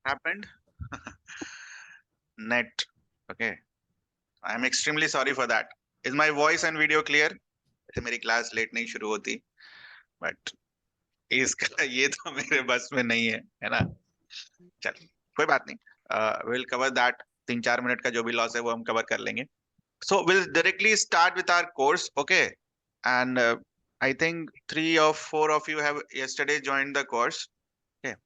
happened? Net. Okay. I am extremely sorry for that. Is my voice and video clear? मेरी class late नहीं शुरू होती, but इसका ये तो मेरे बस में नहीं है ना? चल, कोई बात नहीं, विल कवर दैट। 3-4 मिनट का जो भी लॉस है वो हम कवर कर लेंगे। So we'll directly start with our course, okay? And I think 3 or 4 of you have yesterday joined the course. Okay.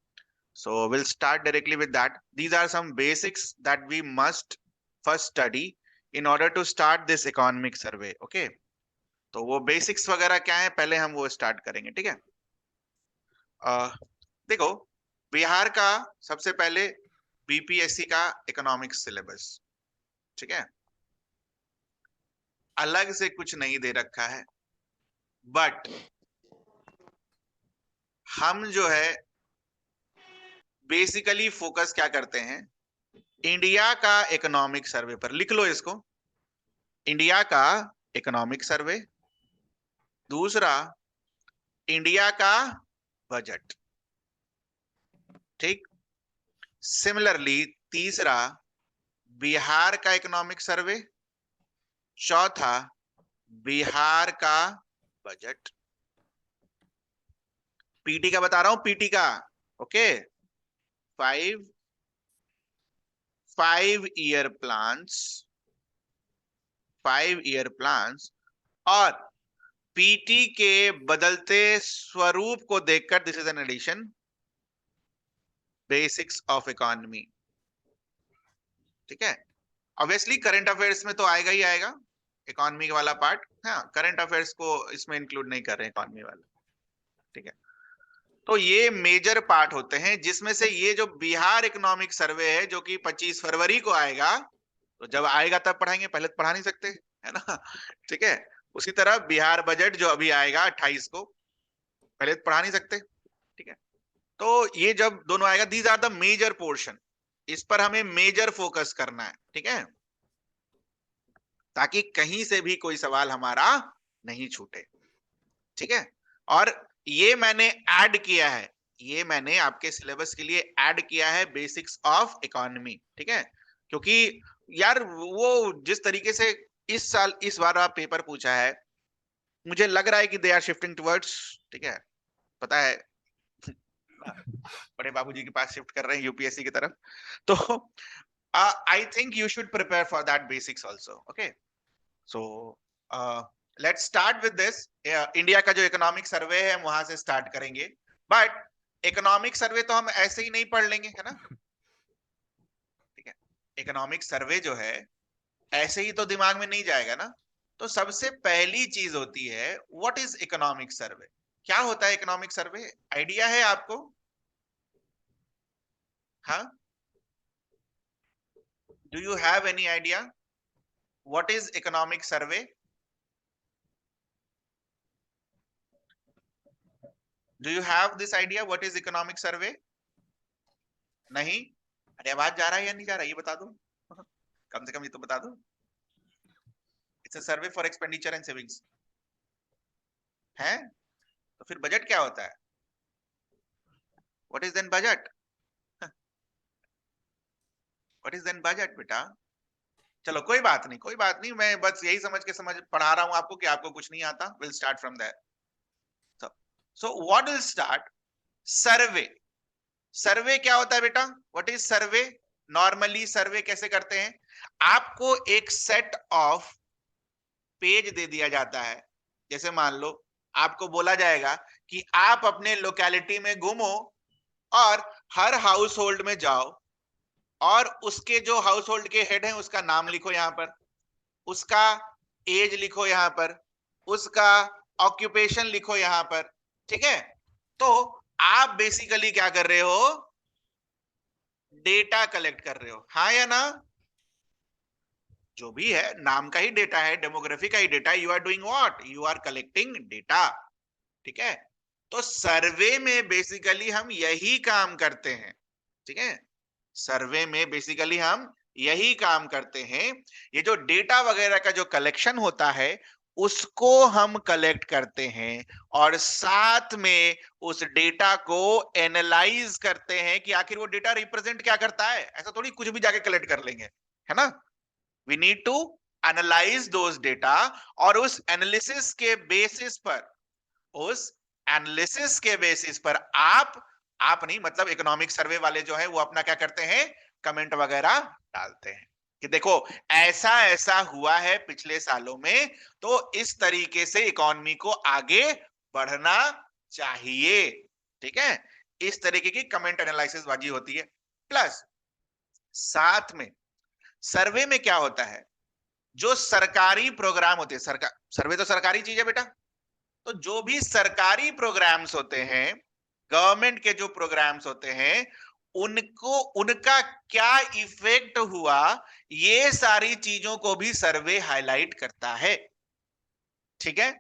So we'll start directly with that. These are some basics that we must first study in order to start this economic survey. Okay. तो वो basics वगैरह क्या है पहले हम वो start करेंगे, ठीक है? देखो, बिहार का सबसे पहले बीपीएससी का इकोनॉमिक्स सिलेबस, ठीक है? अलग से कुछ नहीं दे रखा है, बट हम जो है बेसिकली फोकस क्या करते हैं, इंडिया का इकोनॉमिक सर्वे पर। लिख लो इसको, इंडिया का इकोनॉमिक सर्वे। दूसरा, इंडिया का बजट, ठीक? सिमिलरली तीसरा, बिहार का इकोनॉमिक सर्वे। चौथा, बिहार का बजट। पीटी का बता रहा हूं, पीटी का, okay? 5 year plans, 5 year plans, और पीटी के बदलते स्वरूप को देखकर this is an addition, basics of economy, ठीक है? ऑब्वियसली करंट अफेयर्स में तो आएगा ही आएगा इकोनॉमी वाला पार्ट। हाँ, करंट अफेयर्स को इसमें इंक्लूड नहीं कर रहे हैं इकोनॉमी वाला, ठीक है? तो ये मेजर पार्ट होते हैं, जिसमें से ये जो बिहार इकोनॉमिक सर्वे है जो कि 25 फरवरी को आएगा, तो जब आएगा तब पढ़ाएंगे, पहले तो पढ़ा नहीं सकते, है ना? ठीक है। उसी तरह बिहार बजट जो अभी आएगा 28 को, पहले तो पढ़ा नहीं सकते, ठीक है? तो ये जब दोनों आएगा, these are the major portion, इस पर हमें मेजर फोकस करना है, ठीक है? ताकि कहीं से भी कोई सवाल हमारा नहीं छूटे, ठीक है? और ये मैंने ऐड किया है, ये मैंने आपके सिलेबस के लिए ऐड किया है, बेसिक्स ऑफ इकोनॉमी, ठीक है? क्योंकि यार वो जिस तरीके से इस साल इस बार आप पेपर पूछा है, मुझे लग रहा है कि दे आर शिफ्टिंग टुवर्ड्स, ठीक है, पता है, बड़े बाबूजी के पास शिफ्ट कर रहे हैं यूपीएससी की तरफ। तो I think you should prepare for that basics also, okay? So let's start with this. India का जो इकोनॉमिक सर्वे है हम वहां से स्टार्ट करेंगे, बट इकोनॉमिक सर्वे तो हम ऐसे ही नहीं पढ़ लेंगे, है ना? ठीक है, इकोनॉमिक सर्वे जो है ऐसे ही तो दिमाग में नहीं जाएगा ना। तो सबसे पहली चीज होती है, व्हाट इज इकोनॉमिक सर्वे? क्या होता है इकोनॉमिक सर्वे? आइडिया है आपको? हाँ, do you have any idea what is economic survey? Do you have this idea what is economic survey? नहीं? अरे आवाज जा रहा है या नहीं जा रहा, ये बता दो। कम से कम ये तो बता दो। It's a survey for expenditure and savings है। तो फिर बजट क्या होता है? What is then budget? What is then budget बेटा? चलो कोई बात नहीं, कोई बात नहीं, मैं बस यही समझ के समझ पढ़ा रहा हूं आपको कि आपको कुछ नहीं आता। Will start from there. So what will start? Survey. Survey क्या होता है बेटा? What is survey? Normally survey कैसे करते हैं? आपको एक सेट ऑफ पेज दे दिया जाता है। जैसे मान लो आपको बोला जाएगा कि आप अपने लोकेलिटी में घूमो और हर हाउस होल्ड में जाओ और उसके जो हाउस होल्ड के हेड हैं उसका नाम लिखो यहां पर, उसका एज लिखो यहां पर, उसका ऑक्यूपेशन लिखो यहां पर, ठीक है? तो आप बेसिकली क्या कर रहे हो? डेटा कलेक्ट कर रहे हो, हाँ या ना? जो भी है नाम का ही डेटा है, डेमोग्राफी का ही data. You are doing what? You are collecting data, ठीक है? तो सर्वे में बेसिकली हम यही काम करते हैं, ठीक है? सर्वे में बेसिकली हम यही काम करते हैं। ये जो डेटा वगैरह का जो कलेक्शन होता है उसको हम कलेक्ट करते हैं और साथ में उस डेटा को एनालाइज करते हैं कि आखिर वो डेटा रिप्रेजेंट क्या करता है। ऐसा थोड़ी कुछ भी जाके कलेक्ट कर लेंगे, है ना। We need to analyse those data, और उस एनालिसिस के बेसिस पर, उस एनालिसिस के बेसिस पर आप नहीं, मतलब इकोनॉमिक सर्वे वाले जो है वो अपना क्या करते हैं, कमेंट वगैरह डालते हैं कि देखो ऐसा ऐसा हुआ है पिछले सालों में, तो इस तरीके से इकोनॉमी को आगे बढ़ना चाहिए। ठीक है, इस तरीके की कमेंट एनालिसिस बाजी होती है। प्लस साथ में सर्वे में क्या होता है, जो सरकारी प्रोग्राम होते हैं, सरकार, सर्वे तो सरकारी चीज है बेटा, तो जो भी सरकारी प्रोग्राम्स होते हैं, गवर्नमेंट के जो प्रोग्राम्स होते हैं, उनको, उनका क्या इफेक्ट हुआ, ये सारी चीजों को भी सर्वे हाईलाइट करता है। ठीक है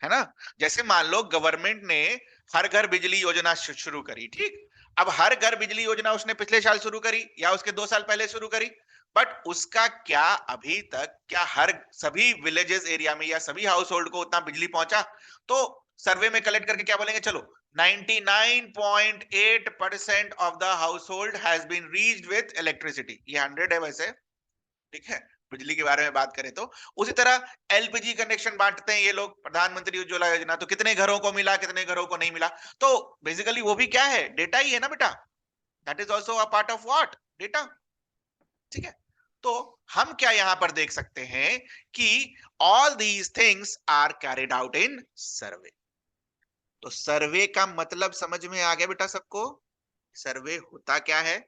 ना। जैसे मान लो गवर्नमेंट ने हर घर बिजली योजना शुरू करी, ठीक। अब हर घर बिजली योजना उसने पिछले साल शुरू करी या उसके 2 साल पहले शुरू करी, बट उसका क्या अभी तक, क्या हर सभी विलेजेस एरिया में या सभी हाउस होल्ड को उतना बिजली पहुंचा? तो सर्वे में कलेक्ट करके क्या बोलेंगे, चलो 99.8% of the household has been reached with electricity, ये 100 है वैसे, ठीक है, बिजली के बारे में बात करें तो। उसी तरह एलपीजी कनेक्शन बांटते हैं ये लोग, प्रधानमंत्री उज्ज्वला योजना, तो कितने घरों को मिला, कितने घरों को नहीं मिला, तो बेसिकली वो भी क्या है, डेटा ही है ना बेटा। That is also a part of what, data. ठीक है, तो हम क्या यहां पर देख सकते हैं कि all these things are carried out in survey. तो सर्वे का मतलब समझ में आ गया बेटा सबको, सर्वे होता क्या है।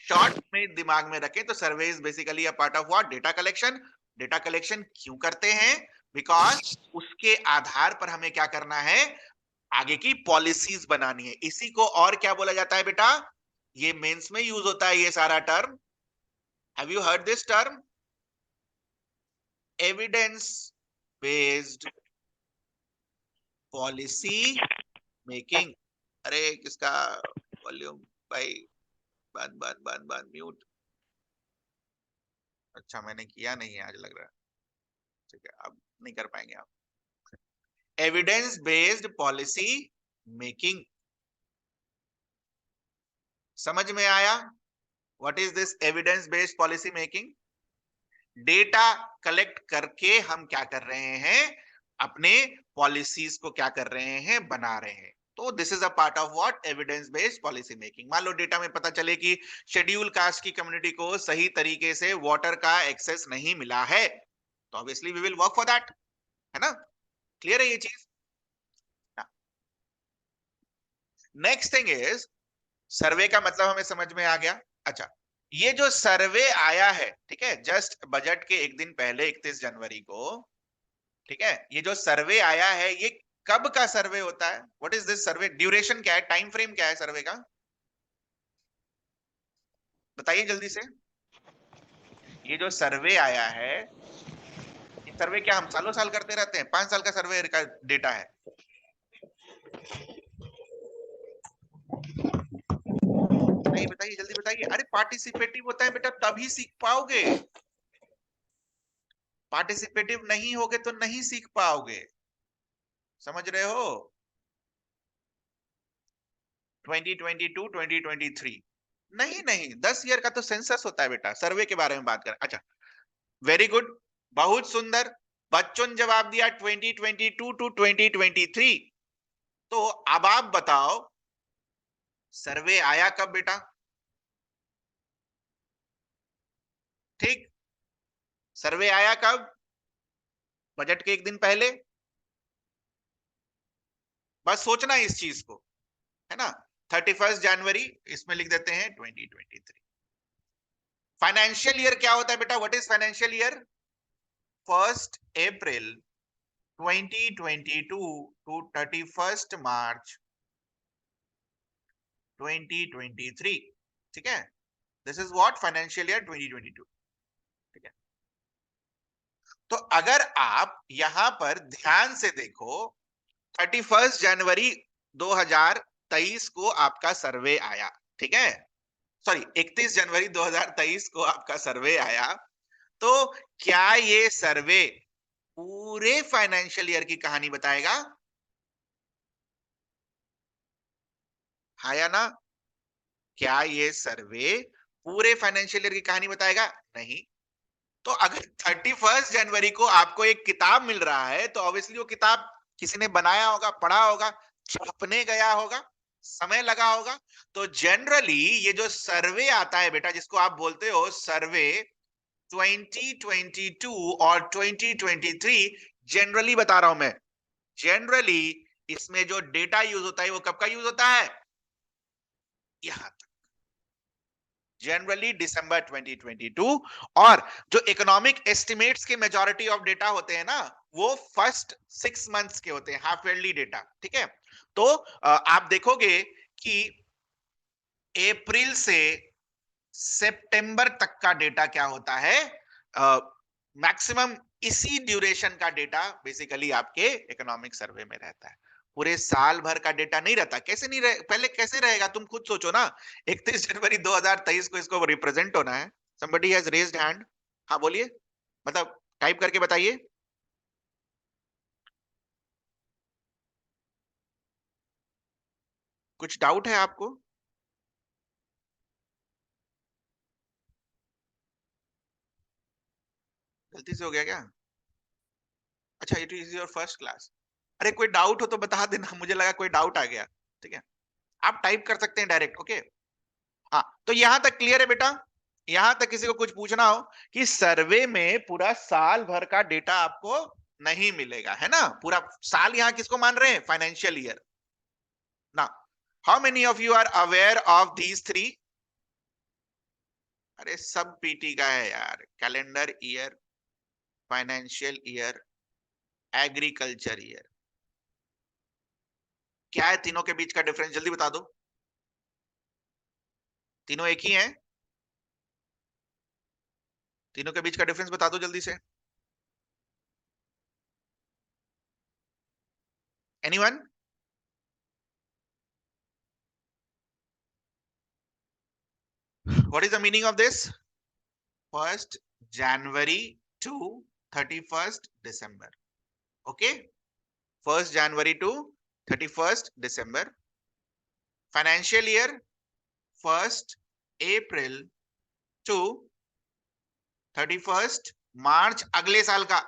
शॉर्ट में दिमाग में रखें तो सर्वे is basically a part of what, data collection. Data collection क्यों करते हैं, बिकॉज उसके आधार पर हमें क्या करना है, आगे की पॉलिसीज बनानी है। इसी को और क्या बोला जाता है बेटा, ये मेंस में यूज होता है ये सारा term, have you heard this term, evidence based policy making. अरे किसका वॉल्यूम भाई, बंद बंद बंद बंद म्यूट। अच्छा मैंने किया नहीं है आज लग रहा है, ठीक है अब नहीं कर पाएंगे आप। एविडेंस बेस्ड पॉलिसी मेकिंग, समझ में आया? What is this evidence based policy making? Data collect करके हम क्या कर रहे हैं, अपने पॉलिसीज को क्या कर रहे हैं, बना रहे हैं। तो this is a part of what, evidence based policy making. मान लो डेटा में पता चले कि शेड्यूल कास्ट की कम्युनिटी को सही तरीके से वाटर का एक्सेस नहीं मिला है, तो obviously we will work for that, है ना। क्लियर है ये चीज? नेक्स्ट थिंग इज, सर्वे का मतलब हमें समझ में आ गया। अच्छा, ये जो सर्वे आया है, ठीक है, जस्ट बजट के एक दिन पहले 31 जनवरी को, ठीक है, ये जो सर्वे आया है ये कब का सर्वे होता है, what is this survey, duration क्या है, टाइम फ्रेम क्या है सर्वे का, बताइए जल्दी से। ये जो सर्वे आया है, ये सर्वे क्या हम सालों साल करते रहते हैं, 5 साल का सर्वे का डेटा है? नहीं बताइए जल्दी बताइए। अरे पार्टिसिपेटिव होता है बेटा, तभी सीख पाओगे, पार्टिसिपेटिव नहीं होगे तो नहीं सीख पाओगे, समझ रहे हो। 2022 2023 नहीं नहीं, 10 ईयर का तो सेंसस होता है बेटा, सर्वे के बारे में बात करें। अच्छा वेरी गुड, बहुत सुंदर, बच्चों ने जवाब दिया 2022 टू 2023। तो अब आप बताओ सर्वे आया कब बेटा, ठीक, सर्वे आया कब, बजट के एक दिन पहले। बस सोचना इस चीज को, है ना। 31 जनवरी इसमें लिख देते हैं 2023। फाइनेंशियल ईयर क्या होता है बेटा, what is financial year, 1 April 2022 to 31 March 2023, ठीक है, this is what financial year 2022, ठीक है। तो अगर आप यहां पर ध्यान से देखो, 31 जनवरी 2023 को आपका सर्वे आया, ठीक है, सॉरी 31 जनवरी 2023 को आपका सर्वे आया, तो क्या ये सर्वे पूरे फाइनेंशियल ईयर की कहानी बताएगा? हाँ या ना? क्या ये सर्वे पूरे फाइनेंशियल ईयर की कहानी बताएगा? नहीं। तो अगर 31 जनवरी को आपको एक किताब मिल रहा है तो ऑब्वियसली वो किताब किसी ने बनाया होगा, पढ़ा होगा, छपने गया होगा, समय लगा होगा। तो जनरली ये जो सर्वे आता है बेटा, जिसको आप बोलते हो सर्वे 2022 और 2023, जनरली बता रहा हूं मैं, जनरली इसमें जो डेटा यूज होता है वो कब का यूज होता है? यहां तक, जनरली दिसंबर 2022। और जो इकोनॉमिक एस्टिमेट्स के मेजॉरिटी ऑफ डेटा होते हैं ना, वो फर्स्ट 6 मंथ्स के होते हैं, हाफ ईयरली डेटा। ठीक है, तो आप देखोगे कि अप्रैल से सितंबर तक का डेटा क्या होता है, मैक्सिमम इसी ड्यूरेशन का डेटा बेसिकली आपके इकोनॉमिक सर्वे में रहता है। पूरे साल भर का डेटा नहीं रहता। कैसे नहीं पहले कैसे रहेगा, तुम खुद सोचो ना। 31 जनवरी 2023 को इसको रिप्रेजेंट होना है। somebody has raised hand। हाँ बोलिए, मतलब टाइप करके बताइए। कुछ डाउट है आपको? गलती से हो गया क्या? अच्छा, it is your first class. अरे कोई डाउट हो तो बता देना, मुझे लगा कोई डाउट आ गया। ठीक है, आप टाइप कर सकते हैं डायरेक्ट। ओके, हाँ, तो यहां तक क्लियर है बेटा? यहां तक किसी को कुछ पूछना हो कि सर्वे में पूरा साल भर का डेटा आपको नहीं मिलेगा, है ना? पूरा साल यहां किसको मान रहे हैं? फाइनेंशियल ईयर ना। How many of you are aware of these three? अरे सब पीटी का है यार, calendar year, financial year, agriculture year. क्या है तीनों के बीच का डिफरेंस? जल्दी बता दो। तीनों एक ही हैं? तीनों के बीच का डिफरेंस बता दो जल्दी से। Anyone? What is the meaning of this? 1 January to 31 December. Okay, 1 January to 31 December. Financial year 1 April to 31 March अगले साल का।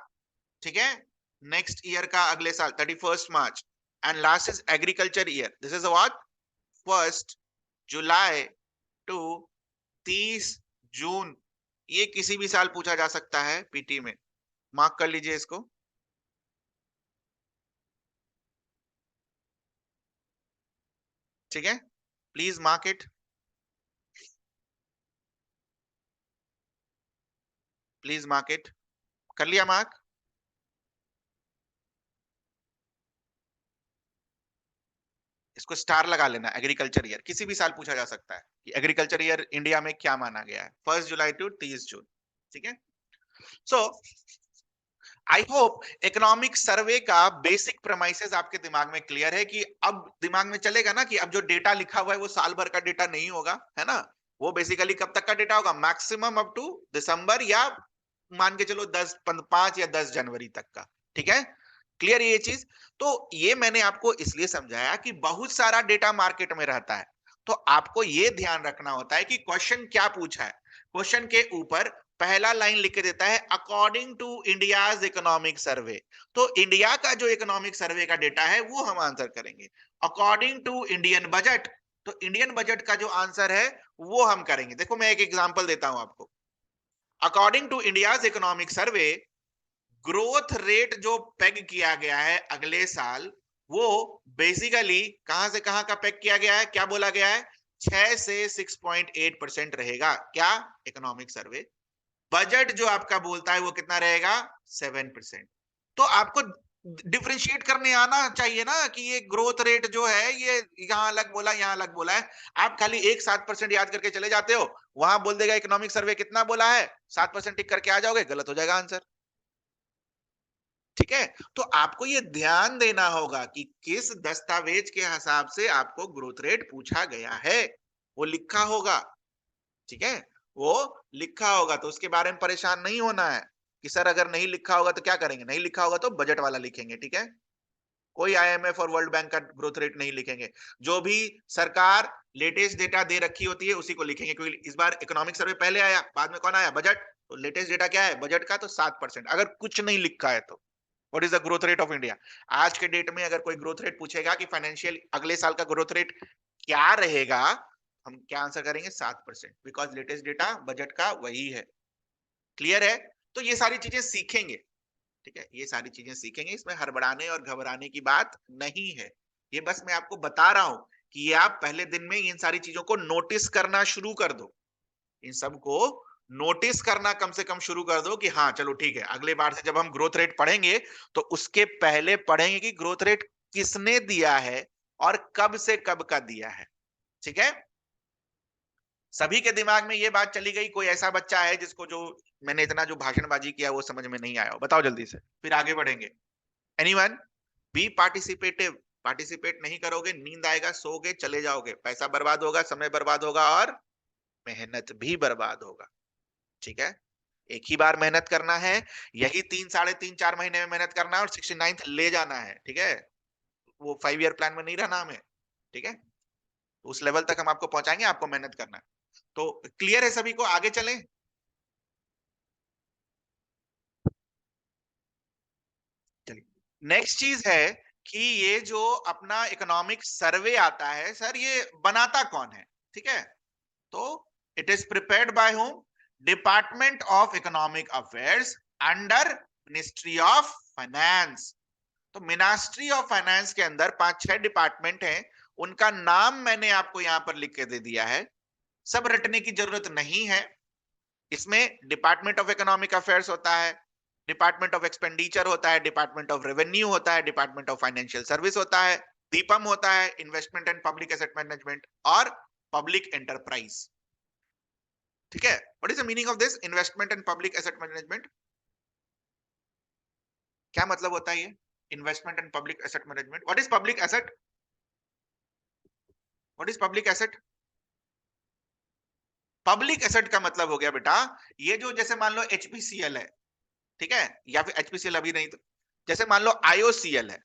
ठीक है, नेक्स्ट ईयर का अगले साल 31 March. And last is agriculture year, this is what? 1 July to 30 June. ये किसी भी साल पूछा जा सकता है पीटी में, मार्क कर लीजिए इसको। ठीक है, please mark it, please mark it. कर लिया मार्क? इसको स्टार लगा लेना। एग्रीकल्चर ईयर किसी भी साल पूछा जा सकता है कि एग्रीकल्चर ईयर इंडिया में क्या माना गया है, 1 जुलाई टू 30 जून। ठीक है, सो आई होप इकोनॉमिक सर्वे का बेसिक प्रेमाइसेस आपके दिमाग में क्लियर है कि अब दिमाग में चलेगा ना कि अब जो डेटा लिखा हुआ है वो साल भर का डेटा नहीं होगा, है ना? वो बेसिकली कब तक का डेटा होगा? मैक्सिमम अप टू दिसंबर, या मान के चलो 5 या 10 जनवरी तक का। ठीक है, क्लियर है ये चीज? तो ये मैंने आपको इसलिए समझाया कि बहुत सारा डेटा मार्केट में रहता है, तो आपको ये ध्यान रखना होता है कि क्वेश्चन क्या पूछा है। क्वेश्चन के ऊपर पहला लाइन लिख के देता है according to India's economic survey. तो इंडिया का जो इकोनॉमिक सर्वे का डेटा है वो हम आंसर करेंगे। अकॉर्डिंग टू इंडियन बजट, तो इंडियन बजट का जो आंसर है वो हम करेंगे। देखो मैं एक एग्जांपल देता हूं आपको। According to India's economic survey, growth rate जो पेग किया गया है अगले साल, वो बेसिकली कहां से कहां का पेग किया गया है? क्या बोला गया है? 6 से 6.8% रहेगा। क्या? Economic survey. बजट जो आपका बोलता है वो कितना रहेगा? 7%। तो आपको डिफरेंशिएट करने आना चाहिए ना कि ये ग्रोथ रेट जो है ये यहां अलग बोला, यहां अलग बोला है। आप खाली एक 7% याद करके चले जाते हो, वहां बोल देगा इकोनॉमिक सर्वे कितना बोला है, 7% टिक करके आ जाओगे, गलत हो जाएगा आंसर। ठीक है, तो आपको ये ध्यान देना होगा कि किस दस्तावेज के हिसाब से आपको ग्रोथ रेट पूछा गया है, वो लिखा होगा। ठीक है, वो लिखा होगा, तो उसके बारे में परेशान नहीं होना है। कि सर अगर नहीं लिखा होगा तो क्या करेंगे, नहीं लिखा होगा तो बजट वाला लिखेंगे, ठीक है। कोई आईएमएफ और वर्ल्ड बैंक का ग्रोथ रेट नहीं लिखेंगे, जो भी सरकार लेटेस्ट डेटा दे रखी होती है उसी को लिखेंगे, क्योंकि इस बार इकोनॉमिक सर्वे पहले आया, बाद में कौन आया, बजट। तो लेटेस्ट डेटा क्या है बजट का, तो 7%। अगर कुछ नहीं लिखा है तो what is the growth rate of India. आज के डेट में अगर कोई ग्रोथ रेट पूछेगा कि फाइनेंशियल अगले साल का ग्रोथ रेट क्या रहेगा, हम क्या आंसर करेंगे, 7%, बिकॉज लेटेस्ट डेटा बजट का वही है। क्लियर है। तो ये सारी चीजें सीखेंगे, ठीक है, ये सारी चीजें सीखेंगे, इसमें हड़बड़ाने और घबराने की बात नहीं है। ये बस मैं आपको बता रहा हूं कि ये आप पहले दिन में इन सारी चीजों को नोटिस करना शुरू कर दो, इन सब को नोटिस करना कम से कम शुरू कर दो कि हाँ चलो ठीक है, अगले बार से जब हम ग्रोथ रेट पढ़ेंगे तो उसके पहले पढ़ेंगे कि ग्रोथ रेट किसने दिया है और कब से कब का दिया है, ठीक है। सभी के दिमाग में ये बात चली गई, कोई ऐसा बच्चा है जिसको जो मैंने इतना जो भाषणबाजी किया वो समझ में नहीं आया हो, बताओ जल्दी से, फिर आगे बढ़ेंगे। Anyone, B participative. पार्टिसिपेट नहीं करोगे, नींद आएगा, सोओगे, चले जाओगे, पैसा बर्बाद होगा, समय बर्बाद होगा और मेहनत भी बर्बाद होगा, ठीक है। एक ही बार मेहनत करना है, यही 3 साढ़े 3 4 महीने में मेहनत करना है और 69th ले जाना है, ठीक है। वो 5 ईयर प्लान में नहीं रहना हमें, ठीक है। उस लेवल तक हम आपको पहुंचाएंगे, आपको मेहनत करना है। तो क्लियर है सभी को, आगे चलें। चलिए, नेक्स्ट चीज है कि ये जो अपना इकोनॉमिक सर्वे आता है सर, ये बनाता कौन है, ठीक है। तो it is prepared by home, department of economic affairs under ministry of finance. तो मिनिस्ट्री ऑफ फाइनेंस के अंदर 5-6 डिपार्टमेंट हैं, उनका नाम मैंने आपको यहां पर लिख के दे दिया है, सब रटने की जरूरत नहीं है। इसमें डिपार्टमेंट ऑफ इकोनॉमिक अफेयर्स होता है, डिपार्टमेंट ऑफ एक्सपेंडिचर होता है, डिपार्टमेंट ऑफ रेवेन्यू होता है, डिपार्टमेंट ऑफ फाइनेंशियल सर्विस होता है, दीपम होता है, investment and public asset management, और पब्लिक एंटरप्राइज, ठीक है। What is the meaning of this investment and public asset management, क्या मतलब होता है ये investment and public asset management. What is public asset, what is public asset. Public asset का मतलब हो गया बेटा, ये जो जैसे मान लो एचपीसीएल है, ठीक है, या फिर एचपीसीएल अभी नहीं, तो जैसे मान लो आईओसीएल है,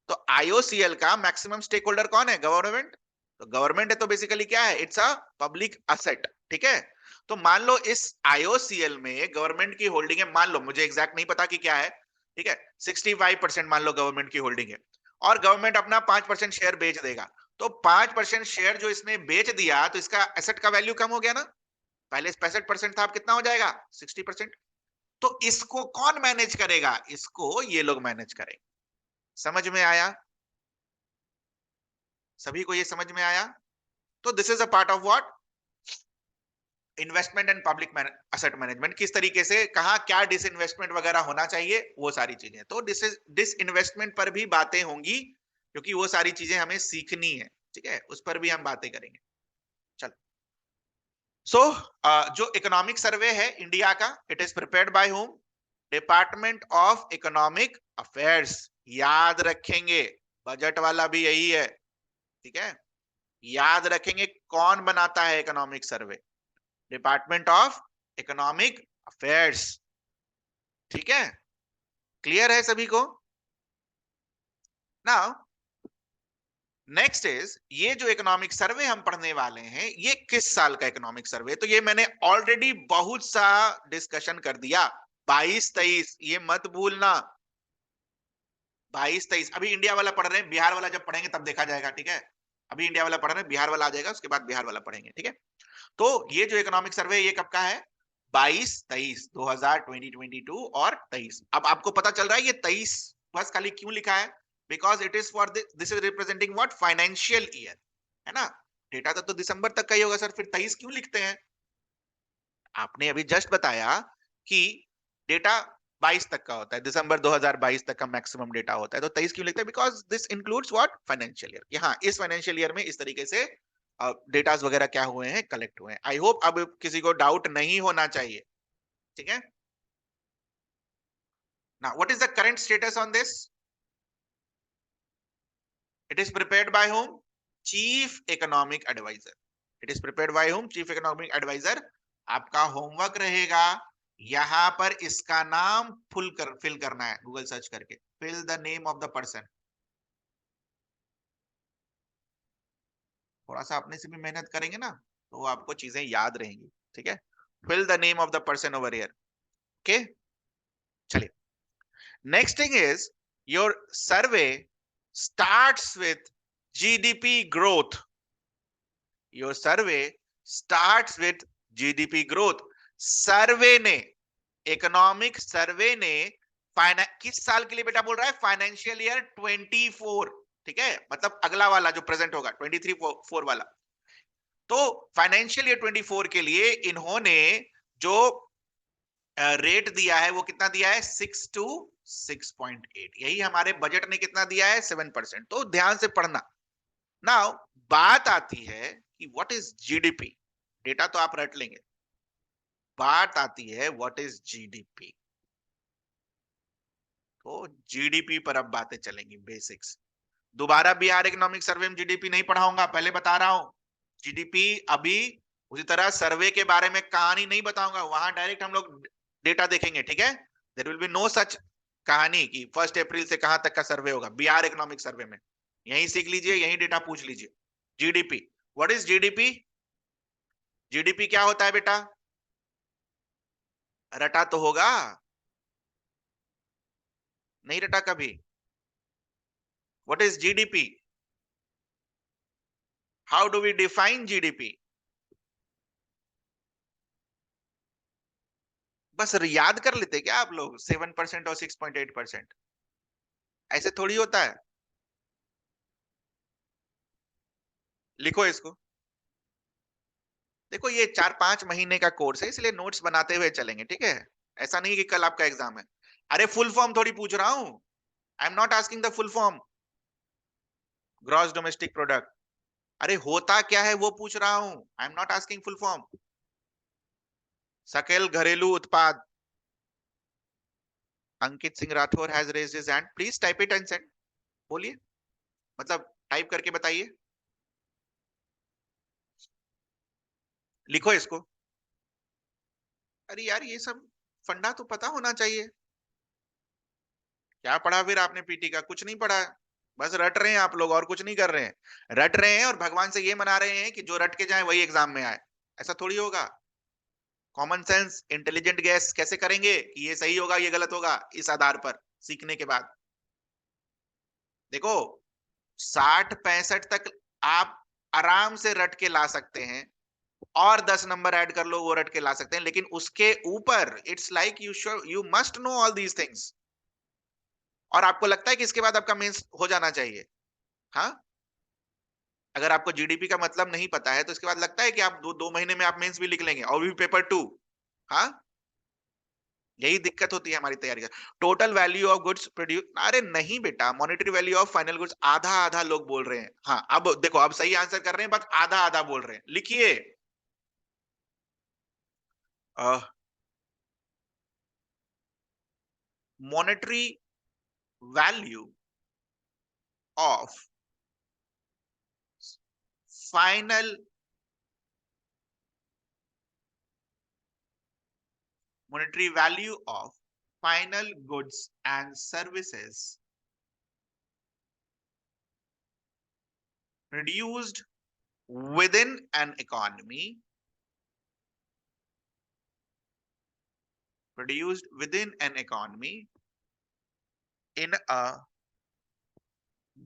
तो आईओसीएल का मैक्सिमम स्टेक होल्डर कौन है, गवर्नमेंट। तो गवर्नमेंट है तो बेसिकली क्या है, इट्स अ पब्लिक असेट, ठीक है। तो मान लो इस आईओसीएल में गवर्नमेंट की होल्डिंग है, मान लो, मुझे एग्जैक्ट नहीं पता कि क्या है, ठीक है, 65% मान लो गवर्नमेंट की होल्डिंग है, और गवर्नमेंट अपना 5% शेयर बेच देगा। तो 5% शेयर जो इसने बेच दिया, तो इसका एसेट का वैल्यू कम हो गया ना, पहले 65% था, अब कितना हो जाएगा, 60%। तो इसको कौन मैनेज करेगा, इसको ये लोग मैनेज करेंगे। समझ में आया, सभी को ये समझ में आया। तो this is a part of what, investment and public asset management, किस तरीके से कहा क्या डिसइन्वेस्टमेंट वगैरह होना चाहिए, वो सारी चीजें। तो डिसइन्वेस्टमेंट पर भी बातें होंगी, क्योंकि वो सारी चीजें हमें सीखनी है, ठीक है, उस पर भी हम बातें करेंगे। चलो, सो जो इकोनॉमिक सर्वे है इंडिया का, it is prepared by home, department of economic affairs. याद रखेंगे, बजट वाला भी यही है, ठीक है। याद रखेंगे कौन बनाता है economic survey, department of economic affairs, ठीक है। क्लियर है सभी को। नाउ नेक्स्ट इज, ये जो इकोनॉमिक सर्वे हम पढ़ने वाले हैं, ये किस साल का इकोनॉमिक सर्वे, तो ये मैंने ऑलरेडी बहुत सा डिस्कशन कर दिया, 22-23, ये मत भूलना, 22-23। अभी इंडिया वाला पढ़ रहे हैं, बिहार वाला जब पढ़ेंगे तब देखा जाएगा, ठीक है। अभी इंडिया वाला पढ़ रहे हैं, बिहार वाला आ जाएगा, उसके बाद बिहार वाला पढ़ेंगे, ठीक है। तो ये जो इकोनॉमिक सर्वे, ये कब का है, 22-23, 2022 और 23। अब आपको पता चल रहा है ये 23 बस खाली क्यों लिखा है, because it is for this is representing what, financial year, है ना। डेटा तो दिसंबर तक का ही होगा सर, फिर 23 क्यों लिखते हैं। आपने अभी जस्ट बताया कि डेटा 22 तक का होता है, दिसंबर 2022 तक का मैक्सिमम डेटा होता है, तो 23 क्यों लिखते हैं, because this includes what, financial year. हाँ, इस फाइनेंशियल ईयर में इस तरीके से डेटास वगैरह क्या हुए हैं, कलेक्ट हुए हैं। आई होप अब किसी को डाउट नहीं होना चाहिए, ठीक है। Now what is the current status on this, it is prepared by whom, chief economic adviser. It is prepared by whom, chief economic adviser. आपका होमवर्क रहेगा यहां पर इसका नाम फिल करना है गूगल सर्च करके, fill the name of the person. थोड़ा सा अपने से भी मेहनत करेंगे ना तो आपको चीजें याद रहेंगी, ठीक है। Fill the name of the person over here, okay. चलिए, next thing is your survey starts with GDP growth. Your survey starts with GDP growth. Survey ने, इकोनॉमिक सर्वे ने किस साल के लिए बेटा बोल रहा है? फाइनेंशियल ईयर 24, ठीक है, मतलब अगला वाला जो प्रेजेंट होगा 23-4 वाला। तो फाइनेंशियल ईयर 24 के लिए इन्होंने जो रेट दिया है वो कितना दिया है? 6 to 6.8। यही हमारे बजट ने कितना दिया है? 7%। तो ध्यान से पढ़ना। नाउ बात आती है कि व्हाट इज जीडीपी। डेटा तो आप रट लेंगे, बात आती है व्हाट इज जीडीपी। तो जीडीपी पर अब बातें चलेंगी, बेसिक्स। दोबारा बिहार इकोनॉमिक सर्वे में जीडीपी नहीं पढ़ाऊंगा, पहले बता रहा हूं। जीडीपी अभी उसी तरह सर्वे के बारे में कहानी नहीं बताऊंगा, वहां डायरेक्ट हम लोग डेटा देखेंगे, ठीक है। There will be no such कहानी कि 1 अप्रैल से कहां तक का सर्वे होगा। बिहार इकोनॉमिक सर्वे में यही सीख लीजिए, यही डेटा पूछ लीजिए। GDP, what is GDP? GDP क्या होता है बेटा? रटा तो होगा, नहीं रटा कभी? What is GDP? How do we define GDP? बस याद कर लेते क्या आप लोग 7% और 6.8%? ऐसे थोड़ी होता है। लिखो इसको। देखो ये 4-5 महीने का कोर्स है, इसलिए नोट्स बनाते हुए चलेंगे, ठीक है। ऐसा नहीं कि कल आपका एग्जाम है। अरे फुल फॉर्म थोड़ी पूछ रहा हूं, I am not asking the full form. Gross domestic product, अरे होता क्या है वो पूछ रहा हूं, I am not asking full form. सकल घरेलू उत्पाद। Ankit Singh Rathore has raised his hand, please type it and send. बोलिए, मतलब टाइप करके बताइए, लिखो इसको। अरे यार ये सब फंडा तो पता होना चाहिए। क्या पढ़ा फिर आपने पीटी का? कुछ नहीं पढ़ा है, बस रट रहे हैं आप लोग और कुछ नहीं कर रहे हैं। रट रहे हैं और भगवान से ये मना रहे हैं कि जो रट के जाए वही एग्जाम में आए। ऐसा थोड़ी होगा। कॉमन सेंस इंटेलिजेंट गैस कैसे करेंगे कि ये सही होगा ये गलत होगा? इस आधार पर सीखने के बाद देखो 60-65 तक आप आराम से रट के ला सकते हैं, और 10 नंबर ऐड कर लो वो रट के ला सकते हैं, लेकिन उसके ऊपर it's like you must know all these things. और आपको लगता है कि इसके बाद आपका मेंस हो जाना चाहिए? हाँ, अगर आपको जीडीपी का मतलब नहीं पता है तो इसके बाद लगता है कि आप 2 महीने में आप मेंस भी लिख लेंगे और भी पेपर 2? हाँ, यही दिक्कत होती है हमारी तैयारी का। Total value of goods produce, अरे नहीं बेटा, monetary value of final goods आधा आधा लोग बोल रहे हैं। हाँ, अब देखो, अब सही आंसर कर रहे हैं, बस आधा आधा बोल रहे हैं। लिखिए, monetary value of final, monetary value of final goods and services produced within an economy, produced within an economy in a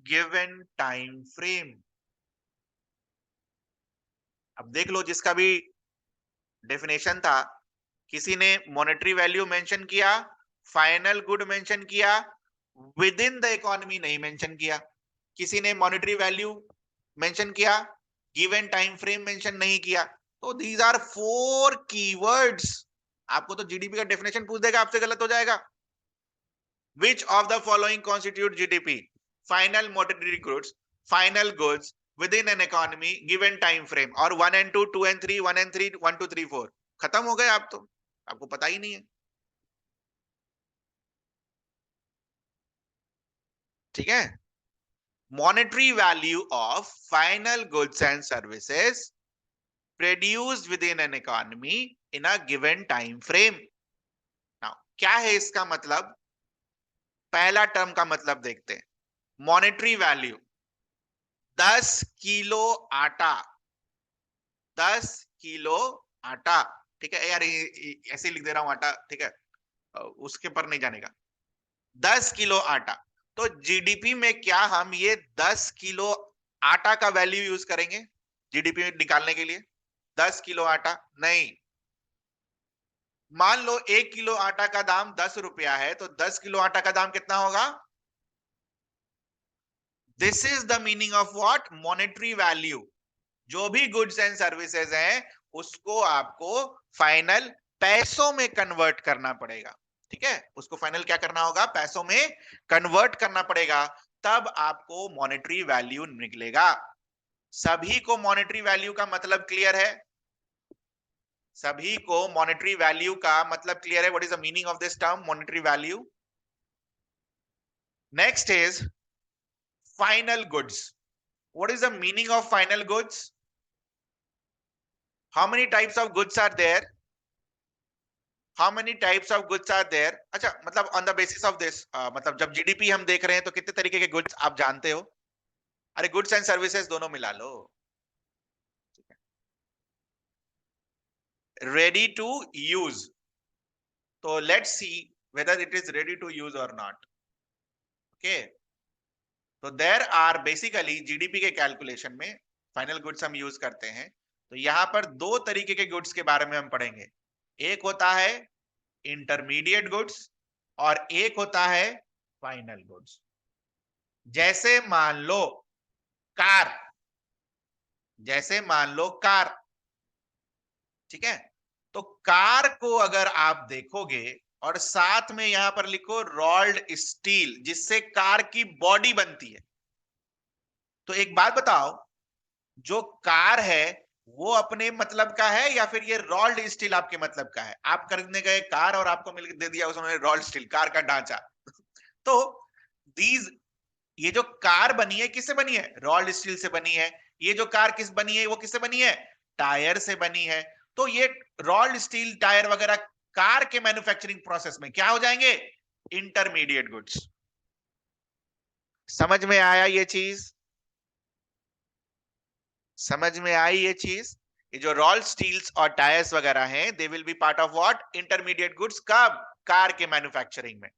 given time frame। अब देख लो, जिसका भी डेफिनेशन था, किसी ने मॉनेटरी वैल्यू मेंशन किया, फाइनल गुड मेंशन किया, with in the economy नहीं मेंशन किया। किसी ने मॉनेटरी वैल्यू मेंशन किया, गिवन टाइम फ्रेम मेंशन नहीं किया। तो दीज आर 4 कीवर्ड्स। आपको तो जीडीपी का डेफिनेशन पूछ देगा, आपसे गलत हो जाएगा। Which of the following constitute GDP? Final monetary goods, final goods with in an economy, given time frame. और 1 and 2, 2 and 3, 1 and 3, 1, 2, 3, 4 खत्म हो गए। आप तो, आपको पता ही नहीं है, ठीक है। Monetary value of final goods and services produced within an economy in a given time frame। क्या है इसका मतलब? पहला टर्म का मतलब देखते हैं। मॉनेटरी वैल्यू 10 किलो आटा, 10 किलो आटा, ठीक है यार, ऐसे ही लिख दे रहा हूं आटा, ठीक है, उसके पर नहीं जानेगा। 10 किलो आटा, तो जीडीपी में क्या हम ये 10 किलो आटा का वैल्यू यूज करेंगे जीडीपी निकालने के लिए? 10 किलो आटा नहीं। मान लो 1 किलो आटा का दाम 10 रुपया है, तो 10 किलो आटा का दाम कितना होगा? This is the meaning of what? Monetary value. जो भी गुड्स एंड सर्विसेज हैं, उसको आपको फाइनल पैसों में कन्वर्ट करना पड़ेगा, ठीक है? उसको फाइनल क्या करना होगा? पैसों में कन्वर्ट करना पड़ेगा, तब आपको मॉनेटरी वैल्यू निकलेगा। सभी को मॉनेटरी वैल्यू का मतलब क्लियर है? सभी को मॉनेटरी वैल्यू का मतलब क्लियर है? What is the meaning of this term monetary value? Next is final goods. What is the meaning of final goods? How many types of goods are there? How many types of goods are there? अच्छा, मतलब on the basis of this, मतलब जब GDP हम देख रहे हैं तो कितने तरीके के गुड्स आप जानते हो? अरे गुड्स एंड सर्विसेज दोनों मिला लो। रेडी टू यूज, तो let's see whether it is ready to use और नॉट। ओके, तो देयर आर बेसिकली जीडीपी के कैलकुलेशन में फाइनल गुड्स हम यूज करते हैं, तो यहां पर दो तरीके के गुड्स के बारे में हम पढ़ेंगे। एक होता है इंटरमीडिएट गुड्स और एक होता है फाइनल गुड्स। जैसे मान लो कार, जैसे मान लो कार, ठीक है? तो कार को अगर आप देखोगे और साथ में यहां पर लिखो रोल्ड स्टील, जिससे कार की बॉडी बनती है, तो एक बात बताओ, जो कार है वो अपने मतलब का है या फिर ये रोल्ड स्टील आपके मतलब का है? आप खरीदने गए कार और आपको मिल दे दिया उसने रोल्ड स्टील, कार का ढांचा। तो दीज, ये जो कार बनी है किससे बनी है? रोल्ड स्टील से बनी है। ये जो कार किस बनी है, वो किससे बनी है? टायर से बनी है। तो ये रोल्ड स्टील टायर वगैरह कार के मैन्युफैक्चरिंग प्रोसेस में क्या हो जाएंगे? Intermediate goods. समझ में आया ये चीज? समझ में आई ये चीज? ये जो रोल्ड स्टील्स और टायर्स वगैरह हैं, they will be part of what? Intermediate goods. कब? कार के मैन्युफैक्चरिंग में,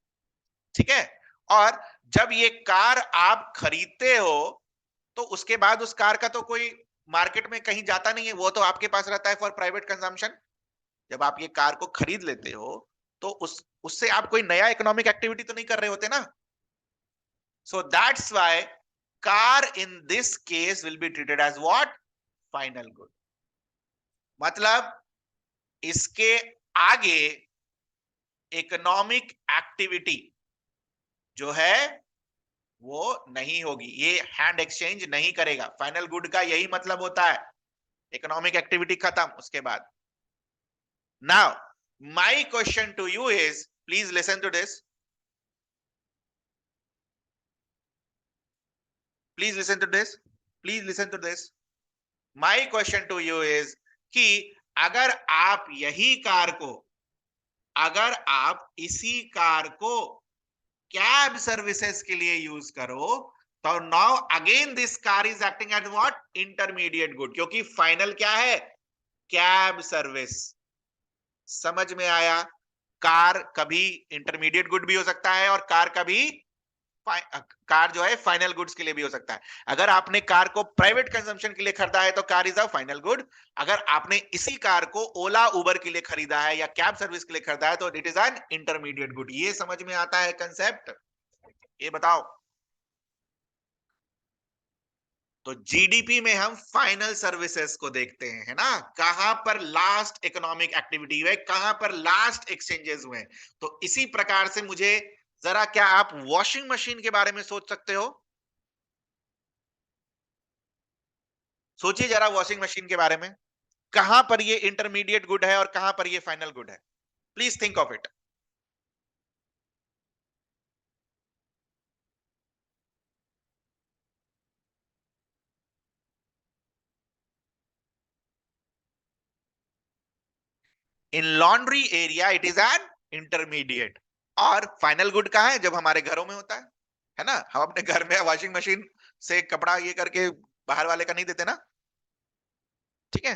ठीक है? और जब ये कार आप खरीदते हो, तो उसके बाद उस कार का तो कोई मार्केट में कहीं जाता नहीं है, वो तो आपके पास रहता है फॉर प्राइवेट कंजम्पशन। जब आप ये कार को खरीद लेते हो, तो उससे आप कोई नया इकोनॉमिक एक्टिविटी तो नहीं कर रहे होते ना। So that's why car in this case will be treated as what? Final good. मतलब इसके आगे इकोनॉमिक एक्टिविटी जो है वो नहीं होगी, ये हैंड एक्सचेंज नहीं करेगा। फाइनल गुड का यही मतलब होता है, इकोनॉमिक एक्टिविटी खत्म उसके बाद। Now my question to you is, please listen to this, please listen to this, please listen to this. My question to you is कि अगर आप यही कार को, अगर आप इसी कार को कैब सर्विसेज के लिए यूज करो, तो now again this car is acting at what? Intermediate good, क्योंकि फाइनल क्या है? Cab service. समझ में आया? कार कभी इंटरमीडिएट गुड भी हो सकता है और कार कभी कार जो है फाइनल गुड्स के लिए भी हो सकता है। अगर आपने कार को प्राइवेट कंजम्पशन के लिए खरीदा है तो car is a final good. अगर आपने इसी कार को ओला उबर के लिए खरीदा है या कैब सर्विस के लिए खरीदा है तो it is an intermediate good. ये समझ में आता है कंसेप्ट? ये बताओ। तो जीडीपी में हम फाइनल सर्विसेज को देखते हैं, है ना? कहां पर लास्ट इकोनॉमिक एक्टिविटी हुए, कहां पर लास्ट एक्सचेंजेस हुए। तो इसी प्रकार से मुझे जरा, क्या आप वॉशिंग मशीन के बारे में सोच सकते हो? सोचिए जरा वॉशिंग मशीन के बारे में, कहां पर ये इंटरमीडिएट गुड है और कहां पर ये फाइनल गुड है? Please think of it. In laundry area it is an intermediate. और फाइनल गुड कहाँ है? जब हमारे घरों में होता है ना? हम अपने घर में वॉशिंग मशीन से कपड़ा ये करके बाहर वाले का नहीं देते ना, ठीक है?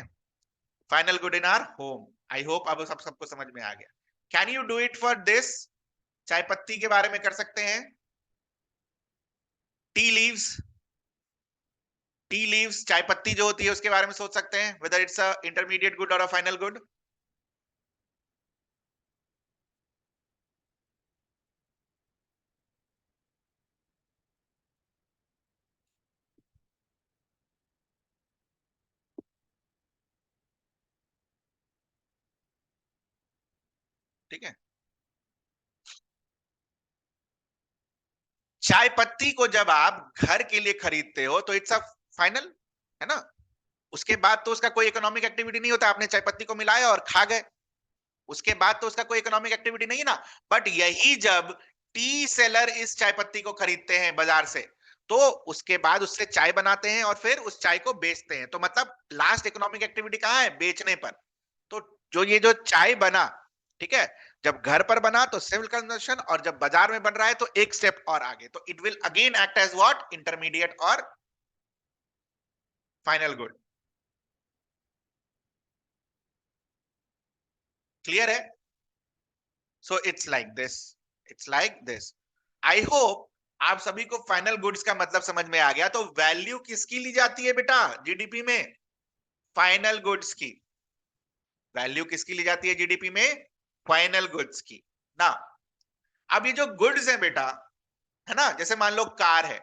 Final good in our home. I hope अब सबको समझ में आ गया। Can you do it for this? चाय पत्ती के बारे में कर सकते हैं। टी लीव्स, टी लीव्स चाय पत्ती जो होती है उसके बारे में सोच सकते हैं, whether it's a intermediate good और अ फाइनल गुड। ठीक है, चाय पत्ती को जब आप घर के लिए खरीदते हो तो इट्स अ फाइनल, है ना? उसके बाद तो उसका कोई इकोनॉमिक एक्टिविटी नहीं होता, आपने चाय पत्ती को मिलाया और खा गए, उसके बाद तो उसका कोई इकोनॉमिक एक्टिविटी नहीं है ना। बट यही जब टी सेलर इस चाय पत्ती को खरीदते हैं बाजार से, तो उसके बाद उससे चाय बनाते हैं और फिर उस चाय को बेचते हैं, तो मतलब लास्ट इकोनॉमिक एक्टिविटी कहां है? बेचने पर। तो जो ये जो चाय बना, ठीक है, जब घर पर बना तो सिविल कंजम्पशन, और जब बाजार में बन रहा है तो एक स्टेप और आगे, तो it will again act as what? Intermediate और फाइनल गुड। क्लियर है? So it's like this, it's like this. I hope आप सभी को फाइनल गुड्स का मतलब समझ में आ गया। तो वैल्यू किसकी ली जाती है बेटा जीडीपी में? फाइनल गुड्स की। वैल्यू किसकी ली जाती है जीडीपी में? फाइनल गुड्स की ना। अब ये जो गुड्स है बेटा, है ना, जैसे मान लो कार है,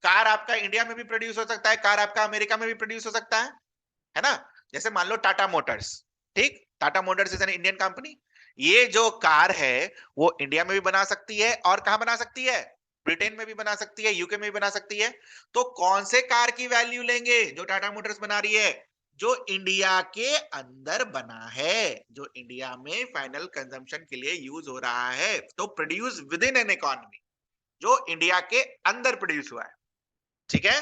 कार आपका इंडिया में भी प्रोड्यूस हो सकता है, कार आपका अमेरिका में भी प्रोड्यूस हो सकता है ना? जैसे मान लो टाटा मोटर्स, ठीक, Tata Motors is an Indian company. ये जो कार है वो इंडिया में भी बना सकती है, और कहां बना सकती है? ब्रिटेन में भी बना सकती है, यूके में भी बना सकती है। तो कौन से कार की वैल्यू लेंगे जो टाटा मोटर्स बना रही है? जो इंडिया के अंदर बना है, जो इंडिया में फाइनल कंजम्पशन के लिए यूज हो रहा है, तो produce with in an economy, जो इंडिया के अंदर प्रोड्यूस हुआ है, ठीक है?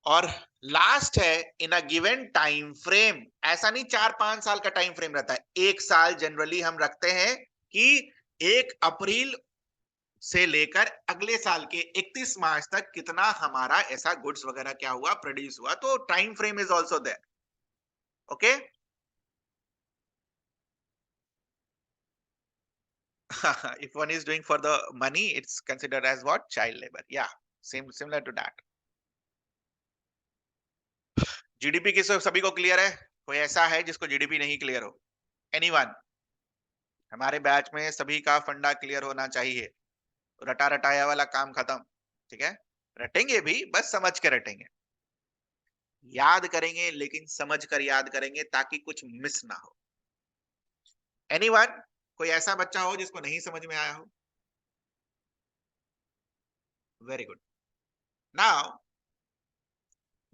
और लास्ट है इन अ गिवन टाइम फ्रेम। ऐसा नहीं 4-5 साल का टाइम फ्रेम रहता है, एक साल जनरली हम रखते हैं कि 1 अप्रैल से लेकर अगले साल के 31 मार्च तक कितना हमारा ऐसा गुड्स वगैरह क्या हुआ, प्रोड्यूस हुआ, तो time frame is also there. Okay, if one is doing for the money, it's considered as what? Child labor. Yeah, similar to that. GDP की सभी को क्लियर है? कोई ऐसा है जिसको जीडीपी नहीं क्लियर हो? एनीवन? हमारे बैच में सभी का फंडा क्लियर होना चाहिए। रटा रटाया वाला काम खत्म, ठीक है? रटेंगे भी, बस समझ के रटेंगे, याद करेंगे लेकिन समझ कर याद करेंगे ताकि कुछ मिस ना हो। एनीवन? कोई ऐसा बच्चा हो जिसको नहीं समझ में आया हो? Very good. नाउ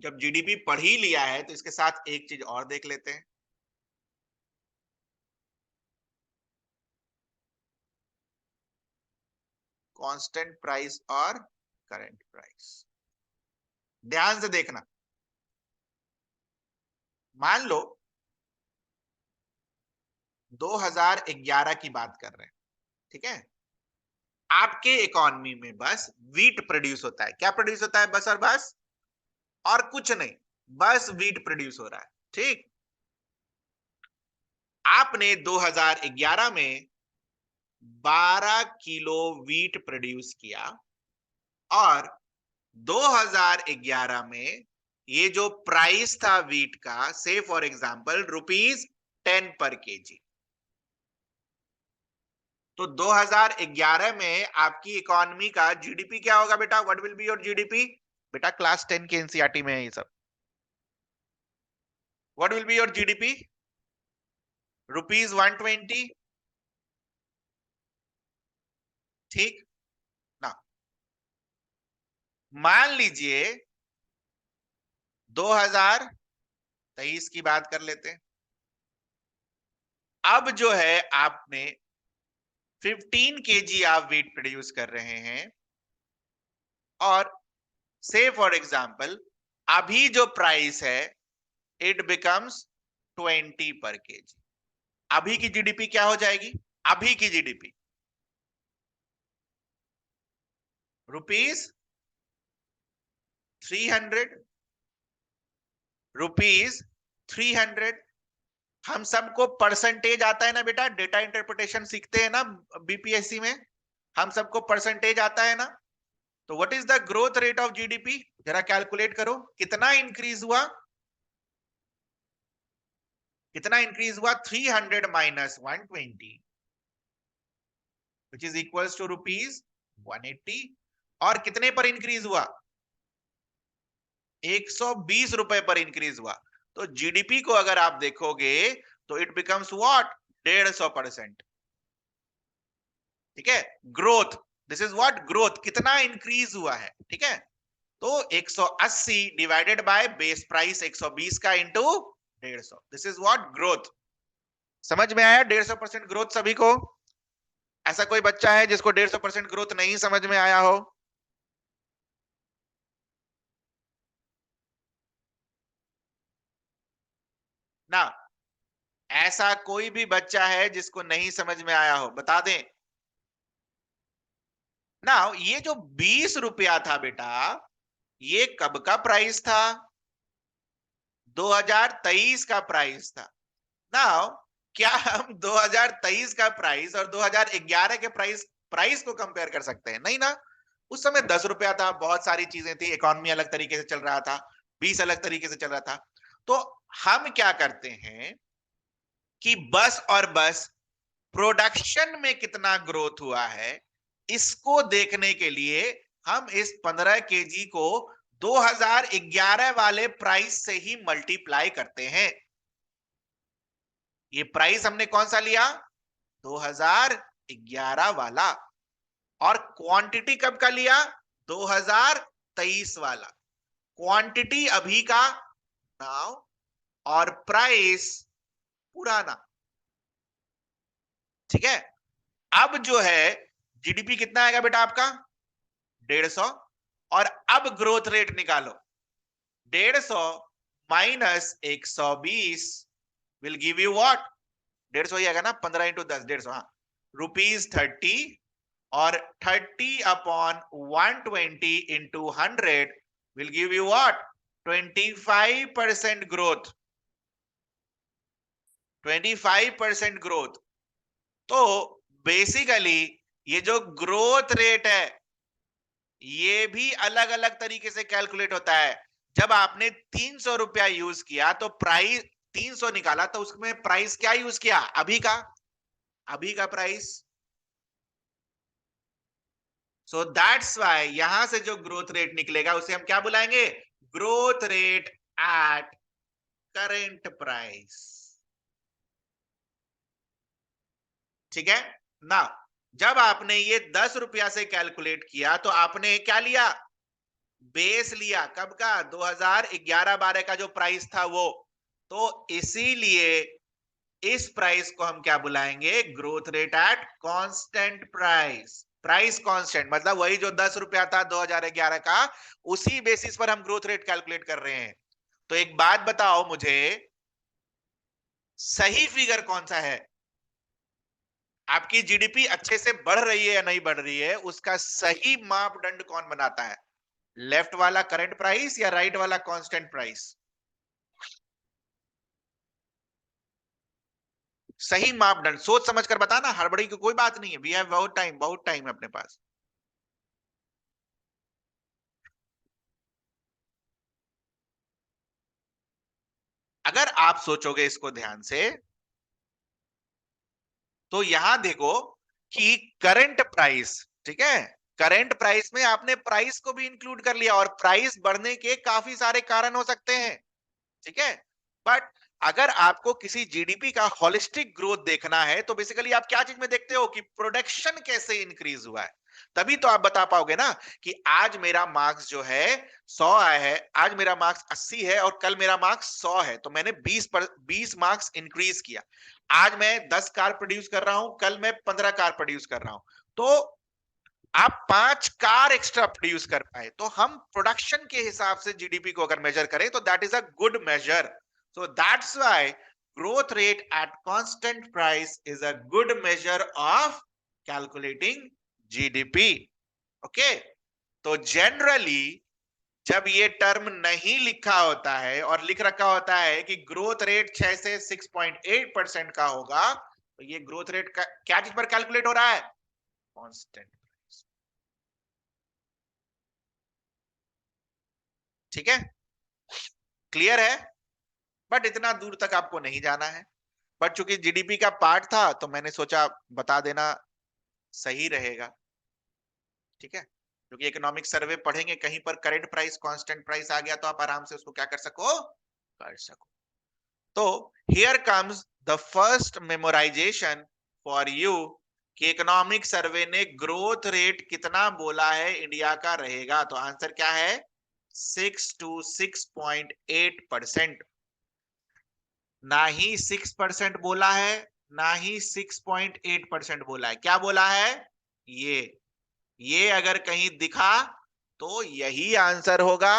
जब जीडीपी पढ़ ही लिया है तो इसके साथ एक चीज और देख लेते हैं। कांस्टेंट प्राइस और करंट प्राइस। ध्यान से देखना, मान लो 2011 की बात कर रहे हैं, ठीक है? आपके इकोनॉमी में बस वीट प्रोड्यूस होता है। क्या प्रोड्यूस होता है? बस और बस, और कुछ नहीं, बस वीट प्रोड्यूस हो रहा है, ठीक? आपने 2011 में 12 किलो वीट प्रोड्यूस किया, और 2011 में ये जो प्राइस था वीट का, से फॉर एग्जांपल ₹10 पर केजी, तो 2011 में आपकी इकोनॉमी का जीडीपी क्या होगा बेटा? What will be your GDP? बेटा क्लास 10 के एनसीईआरटी में है ये सब। What will be your GDP? ₹120, ठीक ना? मान लीजिए 2023 की बात कर लेते हैं। अब जो है आपने 15 केजी आप वेट प्रोड्यूस कर रहे हैं, और से फॉर एग्जांपल अभी जो प्राइस है इट बिकम्स 20 पर केजी। अभी की जीडीपी क्या हो जाएगी? अभी की जीडीपी ₹300, ₹300। हम सबको परसेंटेज आता है ना बेटा, डेटा इंटरप्रिटेशन सीखते हैं ना बीपीएससी में, हम सबको परसेंटेज आता है ना। तो what is the growth rate of GDP? जरा कैलकुलेट करो, कितना इंक्रीज हुआ? कितना इंक्रीज हुआ? 300 minus 120 which is equals to ₹180। और कितने पर इंक्रीज हुआ? 120 रुपए पर इंक्रीज हुआ। तो जीडीपी को अगर आप देखोगे तो इट बिकम्स व्हाट? 150%। ठीक है, growth, this is what growth, कितना इंक्रीज हुआ है। ठीक है, तो 180 डिवाइडेड बाय बेस प्राइस 120 का into 150, this is what growth. समझ में आया? 150% ग्रोथ सभी को? ऐसा कोई बच्चा है जिसको 150% ग्रोथ नहीं समझ में आया हो? ना, ऐसा कोई भी बच्चा है जिसको नहीं समझ में आया हो, बता दें ना। ये जो 20 रुपया था बेटा, ये कब का प्राइस था? 2023 का प्राइस था। नाउ क्या हम 2023 का प्राइस और 2011 के प्राइस प्राइस को कंपेयर कर सकते हैं? नहीं ना। उस समय 10 रुपया था, बहुत सारी चीजें थी, इकोनॉमी अलग तरीके से चल रहा था, 20 अलग तरीके से चल रहा था। तो हम क्या करते हैं कि बस और बस प्रोडक्शन में कितना ग्रोथ हुआ है इसको देखने के लिए हम इस 15 केजी को 2011 वाले प्राइस से ही मल्टीप्लाई करते हैं। ये प्राइस हमने कौन सा लिया? 2011 वाला। और क्वांटिटी कब का लिया? 2023 वाला। क्वांटिटी अभी का नाउ और प्राइस पुराना। ठीक है, अब जो है जीडीपी कितना आएगा बेटा आपका? 150। और अब ग्रोथ रेट निकालो, 150 minus 120 will give you what? 150 ही आएगा ना, 15 इंटू 10, 150। हाँ, ₹30। और 30 upon 120 into 100 will give you what? 25% growth. 25% growth. तो बेसिकली ये जो ग्रोथ रेट है ये भी अलग अलग तरीके से कैलकुलेट होता है। जब आपने 300 रुपया यूज किया तो प्राइस 300 निकाला, तो उसमें प्राइस क्या यूज किया? अभी का, अभी का प्राइस। सो दैट्स वाई यहां से जो ग्रोथ रेट निकलेगा उसे हम क्या बुलाएंगे? Growth rate at current price. ठीक है ना। जब आपने ये 10 रुपया से कैलकुलेट किया तो आपने क्या लिया? बेस लिया, कब का? 2011-12 का जो प्राइस था वो। तो इसीलिए इस प्राइस को हम क्या बुलाएंगे? Growth rate at constant price. Price constant मतलब वही जो 10 रुपया था 2011 का, उसी बेसिस पर हम ग्रोथ रेट कैलकुलेट कर रहे हैं। तो एक बात बताओ मुझे, सही फिगर कौन सा है? आपकी जीडीपी अच्छे से बढ़ रही है या नहीं बढ़ रही है, उसका सही मापदंड कौन बनाता है? लेफ्ट वाला करंट प्राइस या राइट वाला कांस्टेंट प्राइस? सही मापदंड सोच समझ कर बताना, हड़बड़ी की कोई बात नहीं है। वी हैव बहुत टाइम है अपने पास। अगर आप सोचोगे इसको ध्यान से तो यहां देखो कि करंट प्राइस, ठीक है, करंट प्राइस में आपने प्राइस को भी इंक्लूड कर लिया और प्राइस बढ़ने के काफी सारे कारण हो सकते हैं। ठीक है, बट अगर आपको किसी जीडीपी का होलिस्टिक ग्रोथ देखना है तो बेसिकली आप क्या चीज में देखते हो कि प्रोडक्शन कैसे इंक्रीज हुआ है। तभी तो आप बता पाओगे ना कि आज मेरा मार्क्स जो है 100 आया है, आज मेरा मार्क्स 80 है और कल मेरा मार्क्स 100 है, तो मैंने 20 मार्क्स इंक्रीज किया। आज मैं 10 कार प्रोड्यूस कर रहा हूं, कल मैं 15 कार प्रोड्यूस कर रहा हूं, तो आप 5 कार एक्स्ट्रा प्रोड्यूस कर पाए। तो हम प्रोडक्शन के हिसाब से जीडीपी को अगर मेजर करें तो that is a good measure. So that's why growth rate at constant price is a good measure of calculating GDP. Okay, तो जनरली जब ये टर्म नहीं लिखा होता है और लिख रखा होता है कि ग्रोथ रेट 6 से 6.8% का होगा, तो ये ग्रोथ रेट का क्या चीज पर कैलकुलेट हो रहा है? Constant price. ठीक है, क्लियर है? बट इतना दूर तक आपको नहीं जाना है, बट चूंकि जीडीपी का पार्ट था तो मैंने सोचा बता देना सही रहेगा। ठीक है, क्योंकि इकोनॉमिक सर्वे पढ़ेंगे, कहीं पर करंट प्राइस कांस्टेंट प्राइस आ गया तो आप आराम से उसको क्या कर सको। तो here comes the first memorisation for you कि इकोनॉमिक सर्वे ने ग्रोथ रेट कितना बोला है इंडिया का रहेगा, तो आंसर क्या है? 6 to 6.8%। ना ही 6% बोला है, ना ही 6.8% बोला है। क्या बोला है? ये अगर कहीं दिखा तो यही आंसर होगा।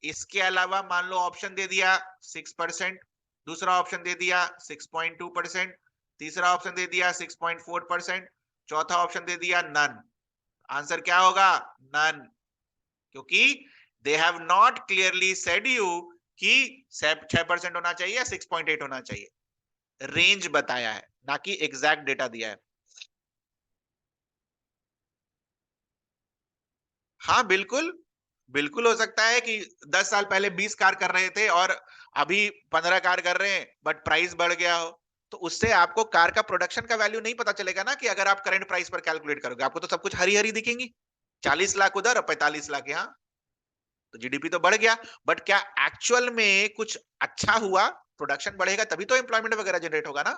इसके अलावा मान लो ऑप्शन दे दिया 6%, दूसरा ऑप्शन दे दिया 6.2%, तीसरा ऑप्शन दे दिया 6.4%, चौथा ऑप्शन दे दिया नन। आंसर क्या होगा? नन, क्योंकि they have not clearly said you कि 6% होना चाहिए या 6.8 होना चाहिए। रेंज बताया है, ना कि एग्जैक्ट डेटा दिया है। हाँ बिल्कुल, बिल्कुल हो सकता है कि 10 साल पहले 20 कार कर रहे थे और अभी 15 कार कर रहे हैं, बट प्राइस बढ़ गया हो, तो उससे आपको कार का प्रोडक्शन का वैल्यू नहीं पता चलेगा ना। कि अगर आप करंट प्राइस पर कैलकुलेट करोगे आपको तो सब कुछ हरी हरी दिखेंगी, 40 लाख उधर और 45 लाख यहाँ, तो जीडीपी तो बढ़ गया, बट क्या एक्चुअल में कुछ अच्छा हुआ? प्रोडक्शन बढ़ेगा तभी तो एम्प्लॉयमेंट वगैरह जनरेट होगा ना।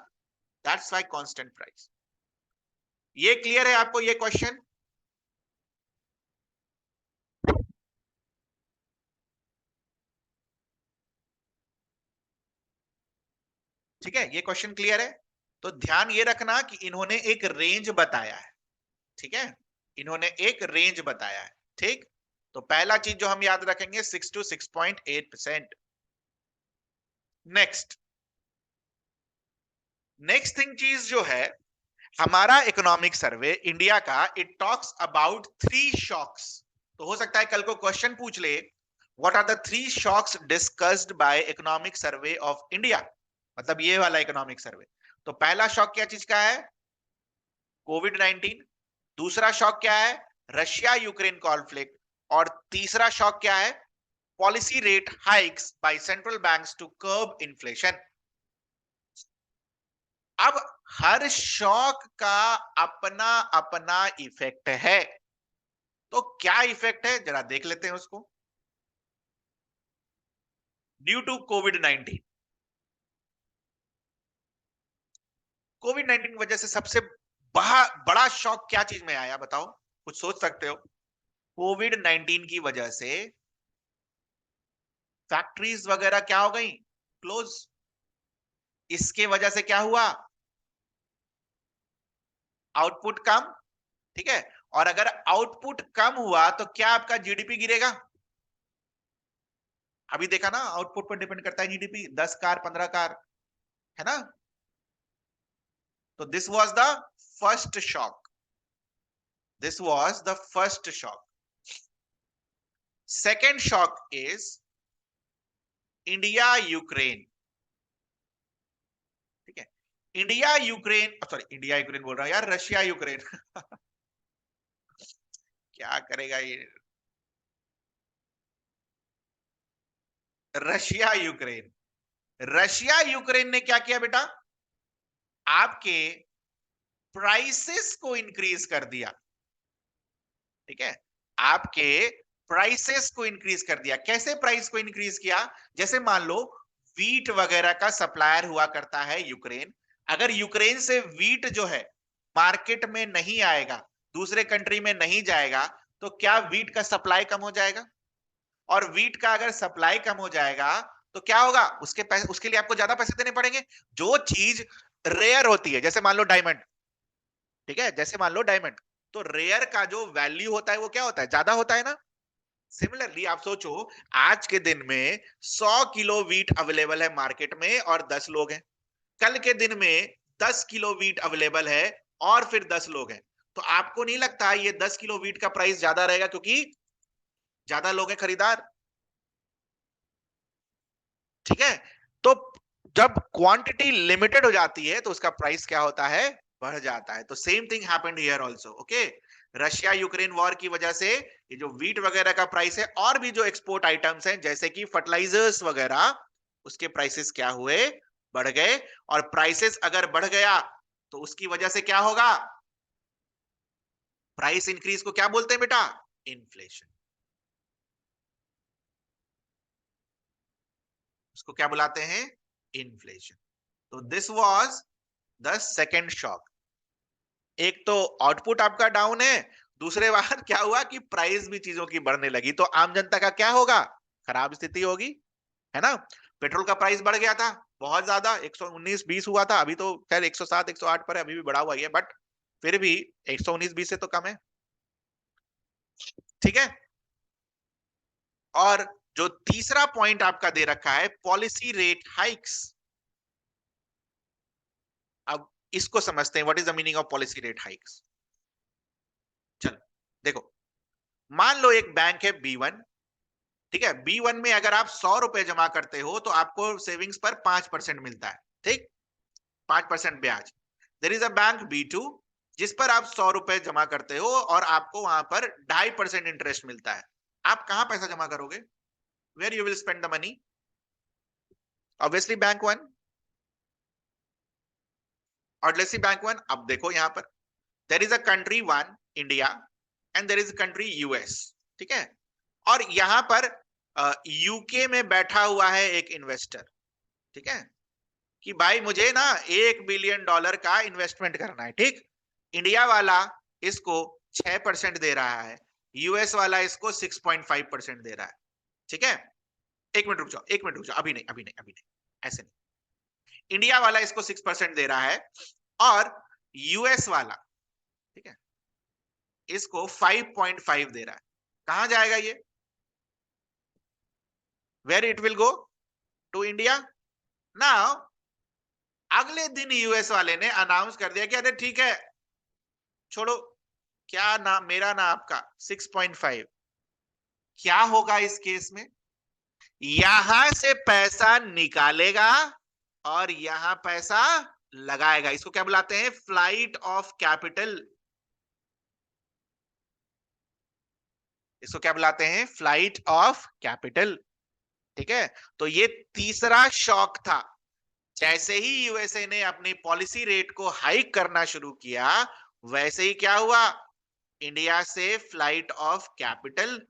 That's why constant price. ये क्लियर है आपको ये क्वेश्चन? ठीक है, ये क्वेश्चन क्लियर है? तो ध्यान ये रखना कि इन्होंने एक रेंज बताया है। ठीक है, इन्होंने एक रेंज बताया है। ठीक, तो पहला चीज जो हम याद रखेंगे 6 to 6.8%। नेक्स्ट नेक्स्ट थिंग चीज जो है, हमारा इकोनॉमिक सर्वे इंडिया का, इट टॉक्स अबाउट 3 शॉक्स। तो हो सकता है कल को क्वेश्चन पूछ ले, what are the 3 shocks discussed by economic survey of India, मतलब ये वाला इकोनॉमिक सर्वे। तो पहला शॉक क्या चीज का है? कोविड-19। दूसरा शॉक क्या है? Russia Ukraine conflict. और तीसरा शॉक क्या है? Policy rate hikes by central banks to curb inflation. अब हर शॉक का अपना अपना इफेक्ट है, तो क्या इफेक्ट है जरा देख लेते हैं उसको। ड्यू टू कोविड-19, कोविड-19 की वजह से सबसे बड़ा शॉक क्या चीज में आया बताओ? कुछ सोच सकते हो? कोविड-19 की वजह से फैक्ट्रीज वगैरह क्या हो गई? क्लोज। इसके वजह से क्या हुआ? आउटपुट कम। ठीक है, और अगर आउटपुट कम हुआ तो क्या आपका जीडीपी गिरेगा? अभी देखा ना, आउटपुट पर डिपेंड करता है जीडीपी, 10 कार 15 कार, है ना। तो this was the first shock, this was the first shock. Second shock is India Ukraine. ठीक है, India Ukraine, sorry India Ukraine बोल रहा हूं यार, रशिया यूक्रेन क्या करेगा ये, रशिया यूक्रेन। रशिया यूक्रेन ने क्या किया बेटा? आपके प्राइसेस को इंक्रीज कर दिया। ठीक है, आपके प्राइसेस को इंक्रीज कर दिया। कैसे प्राइस को इंक्रीज किया? जैसे मान लो वीट वगैरह का सप्लायर हुआ करता है यूक्रेन, अगर यूक्रेन से वीट जो है मार्केट में नहीं आएगा, दूसरे कंट्री में नहीं जाएगा, तो क्या वीट का सप्लाई कम हो जाएगा? और वीट का अगर सप्लाई कम हो जाएगा तो क्या होगा? उसके पैसे, उसके लिए आपको ज्यादा पैसे देने पड़ेंगे। जो चीज रेयर होती है, जैसे मान लो डायमंड, ठीक है, जैसे मान लो डायमंड, तो रेयर का जो वैल्यू होता है वो क्या होता है? ज्यादा होता है ना। सिमिलरली आप सोचो, आज के दिन में 100 किलो वीट अवेलेबल है मार्केट में और 10 लोग हैं, कल के दिन में 10 किलो वीट अवेलेबल है और फिर 10 लोग हैं, तो आपको नहीं लगता ये 10 किलो वीट का प्राइस ज्यादा रहेगा क्योंकि ज्यादा लोग हैं खरीदार? ठीक है, तो जब क्वांटिटी लिमिटेड हो जाती है तो उसका प्राइस क्या होता है, बढ़ जाता है। तो same thing happened here also. Okay, Russia Ukraine war की वजह से ये जो वीट वगैरह का प्राइस है और भी जो एक्सपोर्ट आइटम्स हैं जैसे कि फर्टिलाइजर्स वगैरह, उसके प्राइसेस क्या हुए, बढ़ गए। और प्राइसेस अगर बढ़ गया तो उसकी वजह से क्या होगा, प्राइस इंक्रीज को क्या बोलते हैं बेटा, इन्फ्लेशन। उसको क्या बुलाते हैं, इन्फ्लेशन। तो this was the second shock. एक तो आउटपुट आपका डाउन है, दूसरे बार क्या हुआ कि प्राइस भी चीजों की बढ़ने लगी, तो आम जनता का क्या होगा, खराब स्थिति होगी, है ना। पेट्रोल का प्राइस बढ़ गया था बहुत ज्यादा, 119-20 हुआ था, अभी तो खैर 107-108 पर है, अभी भी बढ़ा हुआ ही है, बट फिर भी 119-20 से तो कम है। ठीक है, और जो तीसरा पॉइंट आपका दे रखा है पॉलिसी रेट हाइक्स। अब इसको समझते हैं, what is the meaning of policy rate hikes. चलो देखो, मान लो एक बैंक है B1, ठीक है, B1 में अगर आप 100 रुपए जमा करते हो तो आपको सेविंग्स पर 5% मिलता है, ठीक, 5% ब्याज। There is a bank B2 जिस पर आप 100 रुपए जमा करते हो और आपको वहां पर 2.5% इंटरेस्ट मिलता है। आप कहां पैसा जमा करोगे, where you will spend the money, obviously bank 1। और लेट्स सी बैंक 1, अब देखो यहां पर there is a country 1 India and there is a country US, ठीक है, और यहां पर यूके में बैठा हुआ है एक इन्वेस्टर, ठीक है, कि भाई मुझे ना $1 बिलियन का इन्वेस्टमेंट करना है, ठीक। इंडिया वाला इसको 6% दे रहा है, यूएस वाला इसको 6.5% दे रहा है, ठीक है। एक मिनट रुक जाओ, एक मिनट रुक जाओ, अभी नहीं अभी नहीं अभी नहीं, ऐसे नहीं। इंडिया वाला इसको 6% दे रहा है और यूएस वाला, ठीक है, इसको 5.5 दे रहा है। कहां जाएगा ये, where it will go, to India. Now अगले दिन यूएस वाले ने अनाउंस कर दिया कि अरे ठीक है, छोड़ो, क्या नाम मेरा ना आपका 6.5। क्या होगा इस केस में, यहां से पैसा निकालेगा और यहां पैसा लगाएगा। इसको क्या बुलाते हैं, फ्लाइट ऑफ कैपिटल। इसको क्या बुलाते हैं, फ्लाइट ऑफ कैपिटल, ठीक है। तो ये तीसरा शॉक था। जैसे ही यूएसए ने अपनी पॉलिसी रेट को हाइक करना शुरू किया, वैसे ही क्या हुआ, इंडिया से फ्लाइट ऑफ कैपिटल।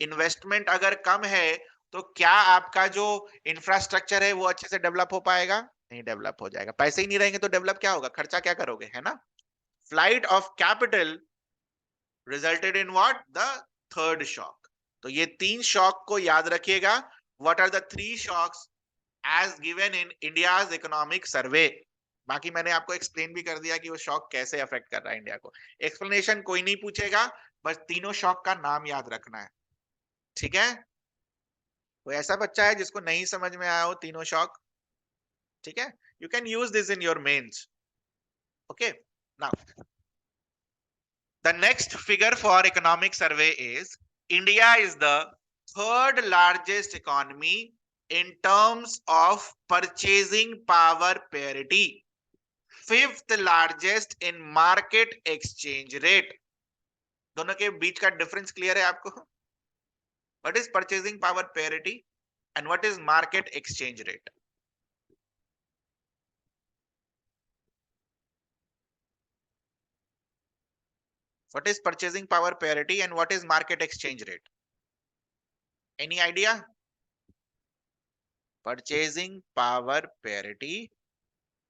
इन्वेस्टमेंट अगर कम है तो क्या आपका जो इंफ्रास्ट्रक्चर है वो अच्छे से डेवलप हो पाएगा, नहीं डेवलप हो जाएगा। पैसे ही नहीं रहेंगे तो डेवलप क्या होगा, खर्चा क्या करोगे, है ना। Flight of capital resulted in what, the third shock. तो ये 3 शॉक को याद रखिएगा। What are the 3 shocks as given in India's economic survey. बाकी मैंने आपको एक्सप्लेन भी कर दिया कि वो शॉक कैसे अफेक्ट कर रहा है इंडिया को। एक्सप्लेनेशन कोई नहीं पूछेगा, बस तीनों शॉक का नाम याद रखना है, ठीक है। कोई ऐसा बच्चा है जिसको नहीं समझ में आया हो तीनों शॉक, ठीक है, you can use this in your mains. Okay, now the next figure for economic survey is India is the third largest economy in terms of purchasing power parity, fifth largest in market exchange rate। दोनों के बीच का difference clear है आपको, what is purchasing power parity and what is market exchange rate. What is purchasing power parity and what is market exchange rate, any idea. Purchasing power parity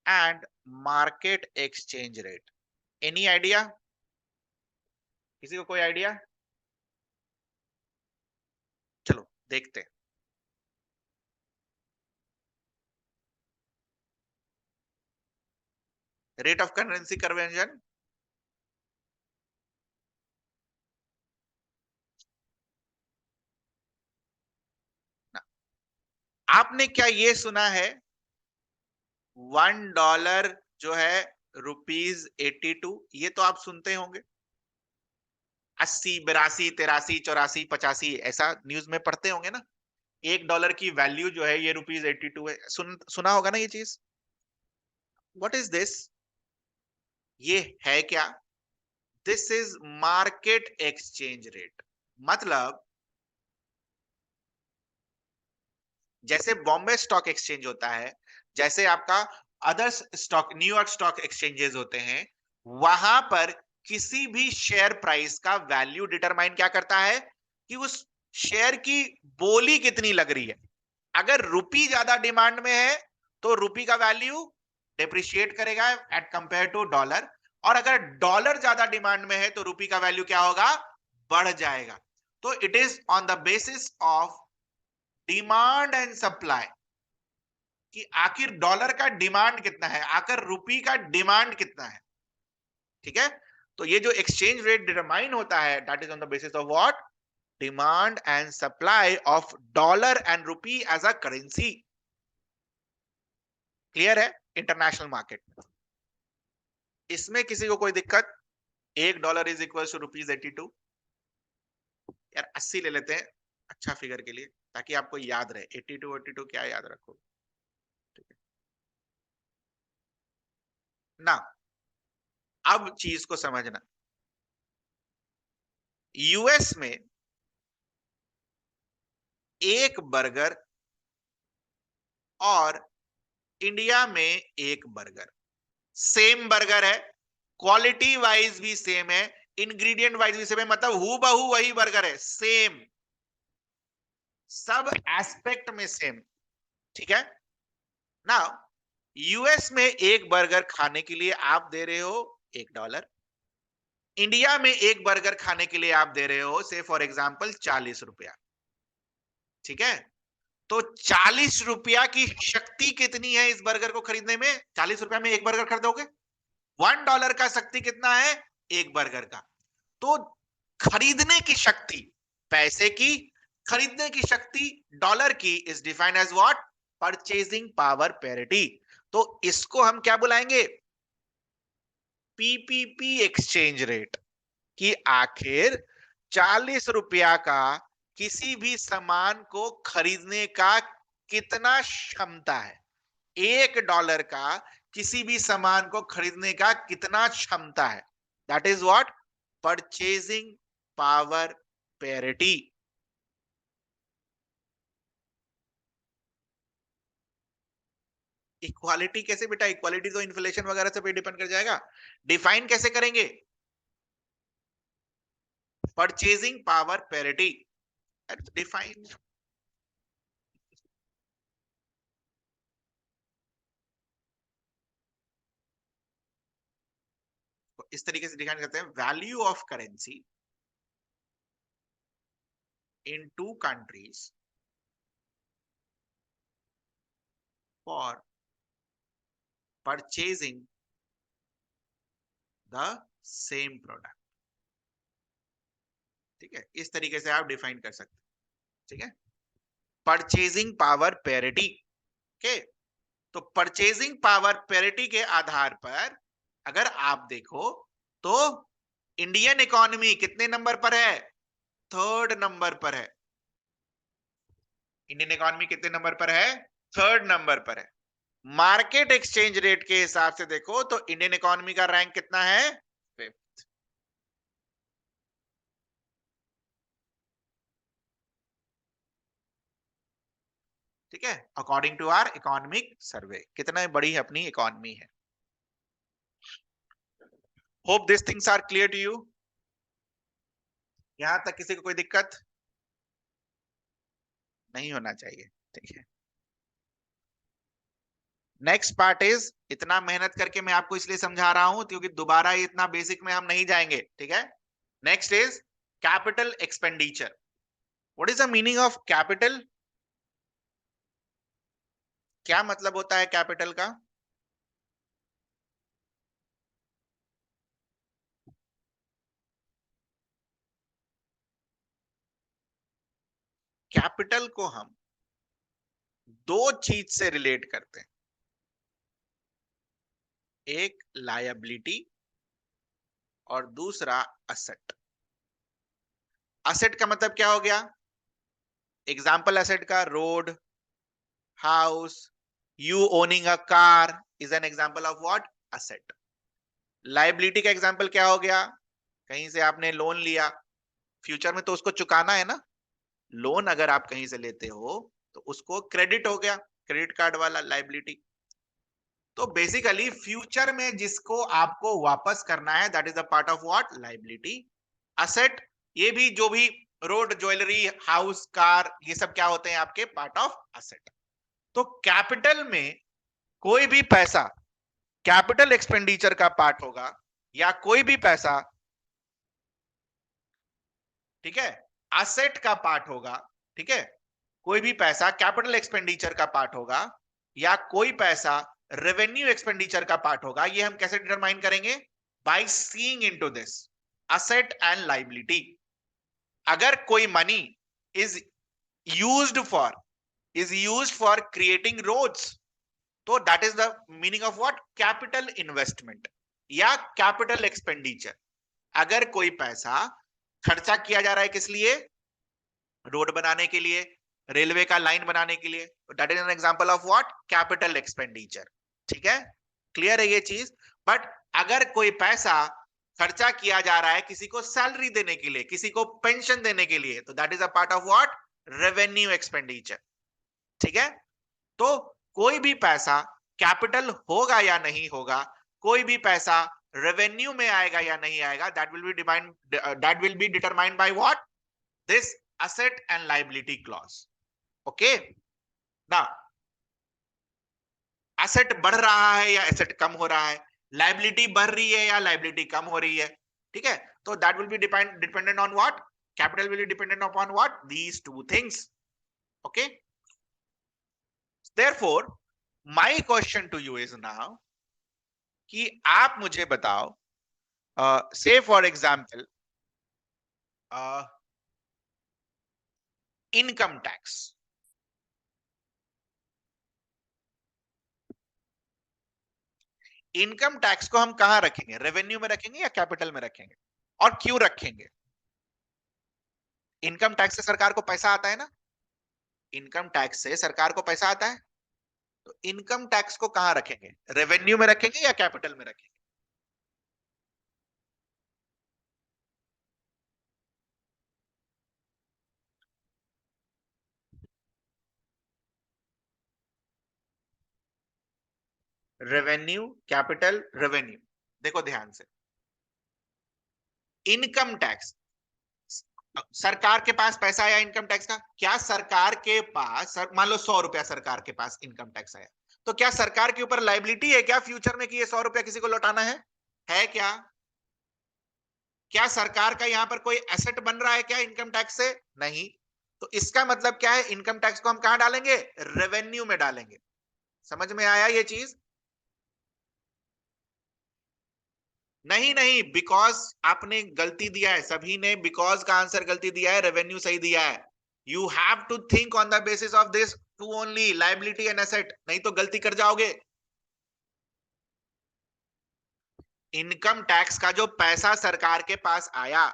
and market exchange rate, any idea, किसी को कोई idea. चलो देखते हैं। Rate of currency conversion, आपने क्या ये सुना है $1 जो है ₹82, ये तो आप सुनते होंगे। 80, 82, 83, 84, 85 ऐसा न्यूज में पढ़ते होंगे ना। $1 की वैल्यू जो है ये ₹82 है। सुना होगा ना ये चीज। What is this? ये है क्या? This is market exchange rate. मतलब जैसे बॉम्बे स्टॉक एक्सचेंज होता है, जैसे आपका other stock, New York stock exchanges होते हैं, वहां पर किसी भी शेयर प्राइस का वैल्यू डिटरमाइन क्या करता है कि उस शेयर की बोली कितनी लग रही है। अगर रुपी ज्यादा डिमांड में है तो रुपी का वैल्यू डिप्रिशिएट करेगा एट कंपेयर टू डॉलर, और अगर डॉलर ज्यादा डिमांड में है तो रुपी का वैल्यू क्या होगा? बढ़ जाएगा। तो it is on the basis of demand and supply, कि आखिर डॉलर का डिमांड कितना है, आखिर रुपी का डिमांड कितना है। ठीक है, तो ये जो एक्सचेंज रेट डिटरमाइन होता है, that is on the basis of what? Demand and supply of dollar and rupee as a currency. Clear है? इंटरनेशनल मार्केट में इसमें किसी को कोई दिक्कत? $1 इज इक्वल टू ₹82। यार 80 ले लेते हैं अच्छा फिगर के लिए, ताकि आपको याद रहे। 82 82 क्या याद रखो। ठीक है ना? अब चीज को समझना, यूएस में एक बर्गर और इंडिया में एक बर्गर, सेम बर्गर है, क्वालिटी वाइज भी सेम है, इंग्रेडिएंट वाइज भी सेम है, मतलब हु बहू वही बर्गर है, सेम, सब एस्पेक्ट में सेम। ठीक है ना? यूएस में एक बर्गर खाने के लिए आप दे रहे हो $1, इंडिया में एक बर्गर खाने के लिए आप दे रहे हो से फॉर एग्जाम्पल ₹40। ठीक है, तो ₹40 की शक्ति कितनी है इस बर्गर को खरीदने में? ₹40 में एक बर्गर खरीदोगे? $1 का शक्ति कितना है एक बर्गर का? तो खरीदने की शक्ति, पैसे की खरीदने की शक्ति डॉलर की is defined as what? Purchasing power parity. तो इसको हम क्या बुलाएंगे? PPP exchange rate. कि आखिर ₹40 का किसी भी सामान को खरीदने का कितना क्षमता है, $1 का किसी भी सामान को खरीदने का कितना क्षमता है, that is what? Purchasing power parity. Equality कैसे बेटा? इक्वालिटी तो इन्फ्लेशन वगैरह से पे डिपेंड कर जाएगा। डिफाइन कैसे करेंगे? Purchasing power parity define. इस तरीके से डिफाइन करते हैं, value of currency in two countries for purchasing the same product। ठीक है, इस तरीके से आप डिफाइन कर सकते हैं। ठीक है, परचेजिंग पावर पैरिटी के। तो परचेजिंग पावर पैरिटी के आधार पर अगर आप देखो तो इंडियन इकोनॉमी कितने नंबर पर है? 3rd नंबर पर है। इंडियन इकोनॉमी कितने नंबर पर है? 3rd नंबर पर है। मार्केट एक्सचेंज रेट के हिसाब से देखो तो इंडियन इकोनॉमी का रैंक कितना है? 5th। ठीक है, according to our economic survey, कितना बड़ी अपनी इकोनॉमी है। Hope this things are clear to you. यहां तक किसी को कोई दिक्कत नहीं होना चाहिए। ठीक है, नेक्स्ट पार्ट इज, इतना मेहनत करके मैं आपको इसलिए समझा रहा हूं क्योंकि दोबारा इतना बेसिक में हम नहीं जाएंगे। ठीक है, next is capital expenditure. What is the meaning of capital? क्या मतलब होता है कैपिटल का? कैपिटल को हम दो चीज से रिलेट करते हैं। एक लायबिलिटी और दूसरा असेट। असेट का मतलब क्या हो गया? एग्जाम्पल एसेट का road, house, you owning a car is an example of what? Asset. Liability का एग्जाम्पल क्या हो गया? कहीं से आपने लोन लिया, फ्यूचर में तो उसको चुकाना है ना। लोन अगर आप कहीं से लेते हो तो उसको क्रेडिट हो गया, क्रेडिट कार्ड वाला लाइबिलिटी। तो बेसिकली फ्यूचर में जिसको आपको वापस करना है that is a part of what? Liability. Asset, ये भी जो भी रोड, ज्वेलरी, हाउस, कार, ये सब क्या होते हैं? आपके पार्ट ऑफ असेट। तो कैपिटल में कोई भी पैसा कैपिटल एक्सपेंडिचर का पार्ट होगा या कोई भी पैसा, ठीक है, असेट का पार्ट होगा, ठीक है, कोई भी पैसा कैपिटल एक्सपेंडिचर का पार्ट होगा या कोई पैसा रेवेन्यू एक्सपेंडिचर का पार्ट होगा। ये हम कैसे डिटरमाइन करेंगे? By seeing into this asset and liability. अगर कोई money is used for creating roads, तो that is the meaning of what? Capital investment या कैपिटल एक्सपेंडिचर। अगर कोई पैसा खर्चा किया जा रहा है किस लिए? रोड बनाने के लिए, रेलवे का लाइन बनाने के लिए, that is an example of what? Capital expenditure. ठीक है, क्लियर है ये चीज? बट अगर कोई पैसा खर्चा किया जा रहा है किसी को सैलरी देने के लिए, किसी को पेंशन देने के लिए, तो that is a part of what? Revenue expenditure. ठीक है, तो कोई भी पैसा कैपिटल होगा या नहीं होगा, कोई भी पैसा रेवेन्यू में आएगा या नहीं आएगा, that will be determined by what? This asset and liability clause. Okay, now asset बढ़ रहा है या asset कम हो रहा है, liability बढ़ रही है या liability कम हो रही है, ठीक है, तो that will be dependent on what? Capital will be dependent upon what? These two things. Okay, therefore my question to you is now कि आप मुझे बताओ, say for example income tax। Income tax को हम कहां रखेंगे? रेवेन्यू में रखेंगे या कैपिटल में रखेंगे? और क्यों रखेंगे? इनकम टैक्स से सरकार को पैसा आता है ना, इनकम टैक्स से सरकार को पैसा आता है, तो इनकम टैक्स को कहां रखेंगे? रेवेन्यू में रखेंगे या कैपिटल में रखेंगे? Revenue, capital, revenue. देखो ध्यान से, इनकम टैक्स, सरकार के पास पैसा आया इनकम टैक्स का, क्या सरकार के पास मान लो 100 रुपया सरकार के पास इनकम टैक्स आया, तो क्या सरकार के ऊपर लाइबिलिटी है क्या फ्यूचर में कि ये 100 रुपया किसी को लौटाना है क्या? क्या सरकार का यहां पर कोई एसेट बन रहा है क्या इनकम टैक्स से? नहीं। तो इसका मतलब क्या है? इनकम टैक्स को हम कहां डालेंगे? रेवेन्यू में डालेंगे। समझ में आया ये चीज? नहीं नहीं, बिकॉज आपने गलती दिया है, सभी ने बिकॉज का आंसर गलती दिया है, रेवेन्यू सही दिया है। You have to think on the basis of this two only, liability and asset, नहीं तो गलती कर जाओगे। इनकम टैक्स का जो पैसा सरकार के पास आया,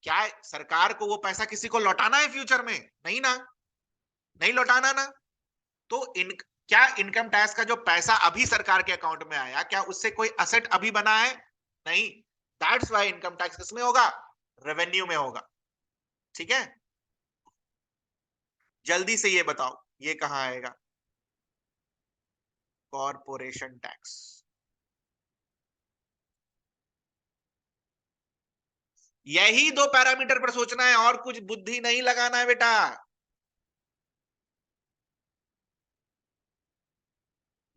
क्या सरकार को वो पैसा किसी को लौटाना है फ्यूचर में? नहीं ना, नहीं लौटाना ना। तो क्या इनकम टैक्स का जो पैसा अभी सरकार के अकाउंट में आया, क्या उससे कोई असेट अभी बना है? नहीं। दैट्स व्हाई इनकम टैक्स किसमें होगा? रेवेन्यू में होगा। ठीक है, जल्दी से ये बताओ ये कहां आएगा? Corporation tax. यही दो पैरामीटर पर सोचना है और कुछ बुद्धि नहीं लगाना है बेटा।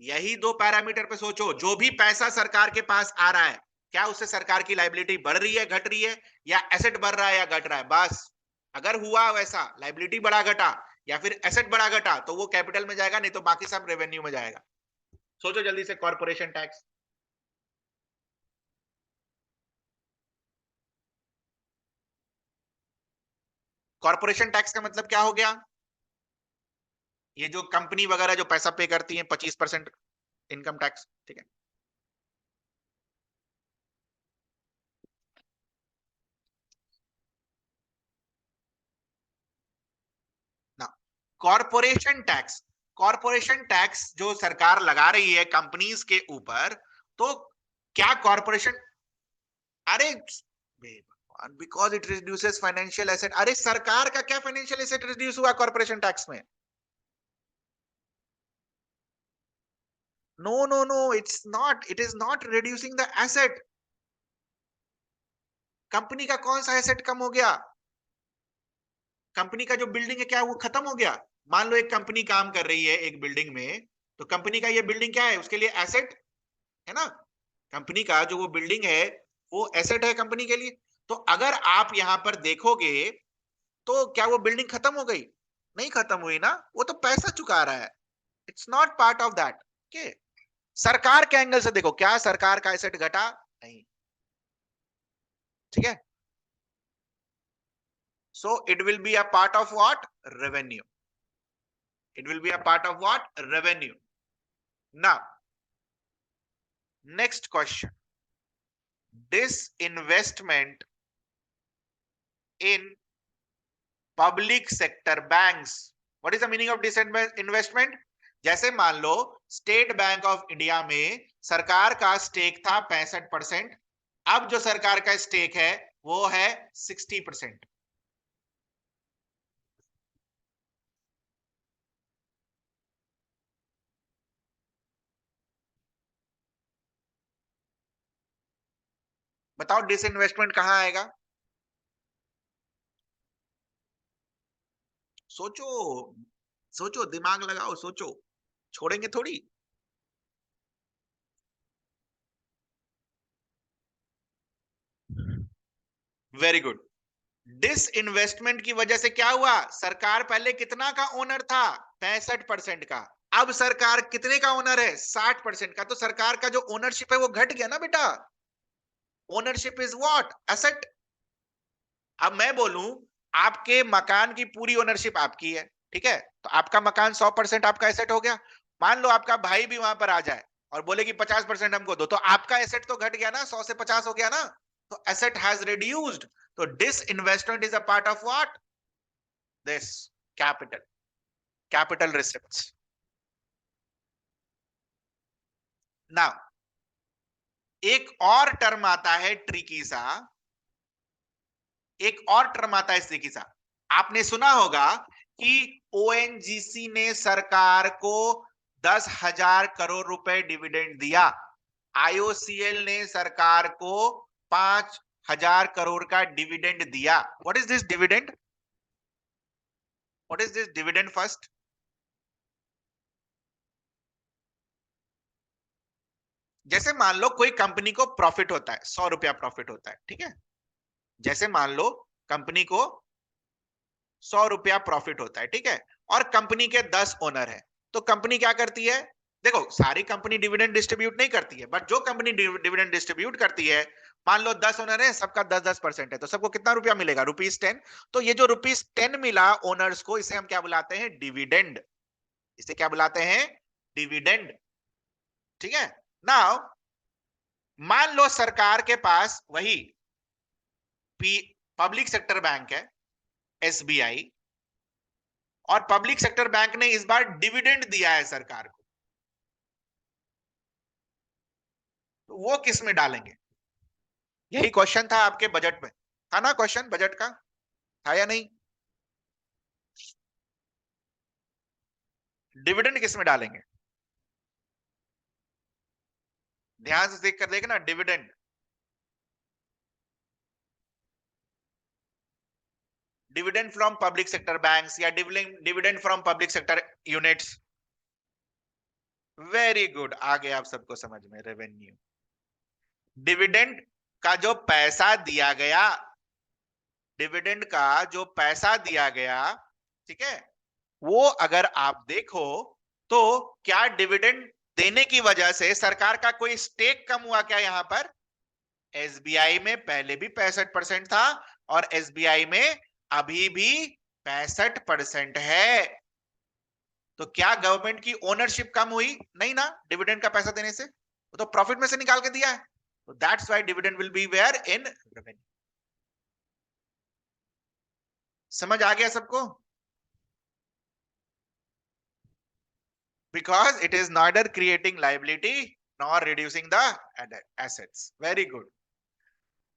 यही दो पैरामीटर पे सोचो, जो भी पैसा सरकार के पास आ रहा है, क्या उससे सरकार की लाइबिलिटी बढ़ रही है, घट रही है, या एसेट बढ़ रहा है या घट रहा है? बस अगर हुआ वैसा, लाइबिलिटी बढ़ा घटा या फिर एसेट बढ़ा घटा, तो वो कैपिटल में जाएगा, नहीं तो बाकी सब रेवेन्यू में जाएगा। सोचो जल्दी से, कॉर्पोरेशन टैक्स। कॉर्पोरेशन टैक्स का मतलब क्या हो गया? ये जो कंपनी वगैरह जो पैसा पे करती है 25% इनकम टैक्स, ठीक है। कॉरपोरेशन टैक्स, कॉरपोरेशन टैक्स जो सरकार लगा रही है कंपनीज के ऊपर, तो क्या कॉरपोरेशन, अरे because it reduces financial asset, अरे सरकार का क्या फाइनेंशियल एसेट रिड्यूस हुआ कॉरपोरेशन टैक्स में? No no no, it's not, it is not reducing the asset. Company का कौन सा एसेट कम हो गया? कंपनी का जो बिल्डिंग है क्या वो खत्म हो गया? मान लो एक कंपनी काम कर रही है एक बिल्डिंग में, तो कंपनी का ये बिल्डिंग क्या है, उसके लिए एसेट है ना। कंपनी का जो वो बिल्डिंग है वो एसेट है कंपनी के लिए। तो अगर आप यहां पर देखोगे तो क्या वो बिल्डिंग खत्म हो गई? नहीं खत्म हुई ना, वो तो पैसा चुका रहा है। It's not part of that. Okay, सरकार के एंगल से देखो, क्या सरकार का एसेट घटा? नहीं। ठीक है, so it will be a part of what? Revenue. It will be a part of what? Revenue. Now, next question. Disinvestment in public sector banks. What is the meaning of disinvestment? जैसे मान लो state bank of India में सरकार का stake था 65%, अब जो सरकार का स्टेक है वो है 60%। बताओ डिसइन्वेस्टमेंट कहां आएगा? सोचो, सोचो, दिमाग लगाओ, सोचो, छोड़ेंगे थोड़ी। Very good. डिसइन्वेस्टमेंट की वजह से क्या हुआ? सरकार पहले कितना का ओनर था? 65% का। अब सरकार कितने का ओनर है? 60% का। तो सरकार का जो ओनरशिप है वो घट गया ना बेटा। Ownership is what? एसेट। अब मैं बोलूं आपके मकान की पूरी ओनरशिप आपकी है, ठीक है, तो आपका मकान 100% आपका एसेट हो गया। मान लो आपका भाई भी वहां पर आ जाए और बोले कि 50% हमको दो, तो आपका एसेट तो घट गया ना, 100 से 50 हो गया ना, तो एसेट हैज रिड्यूस्ड। तो disinvestment is a part of what? This capital, capital receipts. Now एक और टर्म आता है ट्रिकी सा, एक और टर्म आता है ट्रिकी सा। आपने सुना होगा कि ओएनजीसी ने सरकार को 10,000 करोड़ रुपए डिविडेंड दिया, आईओसीएल ने सरकार को 5,000 करोड़ का डिविडेंड दिया। What is this dividend? What is this dividend first? जैसे मान लो कोई कंपनी को प्रॉफिट होता है, 100 रुपया प्रॉफिट होता है, ठीक है, जैसे मान लो कंपनी को 100 रुपया प्रॉफिट होता है, ठीक है, और कंपनी के 10 ओनर है, तो कंपनी क्या करती है? देखो सारी कंपनी डिविडेंड डिस्ट्रीब्यूट नहीं करती है, बट जो कंपनी डिविडेंड डिस्ट्रीब्यूट करती है, मान लो 10 ओनर है, सबका 10-10% है, तो सबको कितना रुपया मिलेगा? ₹10। तो ये जो ₹10 मिला ओनर्स को, इसे हम क्या बुलाते हैं? डिविडेंड। इसे क्या बुलाते हैं? डिविडेंड। ठीक है। नाउ मान लो सरकार के पास वही पब्लिक सेक्टर बैंक है, एसबीआई, और पब्लिक सेक्टर बैंक ने इस बार डिविडेंड दिया है सरकार को, तो वो किस में डालेंगे? यही क्वेश्चन था आपके बजट में, था ना क्वेश्चन बजट का? था या नहीं? डिविडेंड किस में डालेंगे? ध्यान से देख कर देखना, dividend. Dividend from public sector banks या dividend from public sector units. Very good, आ गया आप सबको समझ में, रेवेन्यू। डिविडेंड का जो पैसा दिया गया, डिविडेंड का जो पैसा दिया गया, ठीक है, वो अगर आप देखो तो क्या डिविडेंड देने की वजह से सरकार का कोई स्टेक कम हुआ क्या? यहां पर एसबीआई में पहले भी 65% था और एसबीआई में अभी भी 65% है, तो क्या गवर्नमेंट की ओनरशिप कम हुई? नहीं ना, डिविडेंड का पैसा देने से, वो तो प्रॉफिट में से निकाल के दिया है, तो that's why dividend will be where in revenue. समझ आ गया सबको? because it is neither creating liability nor reducing the assets. Very good.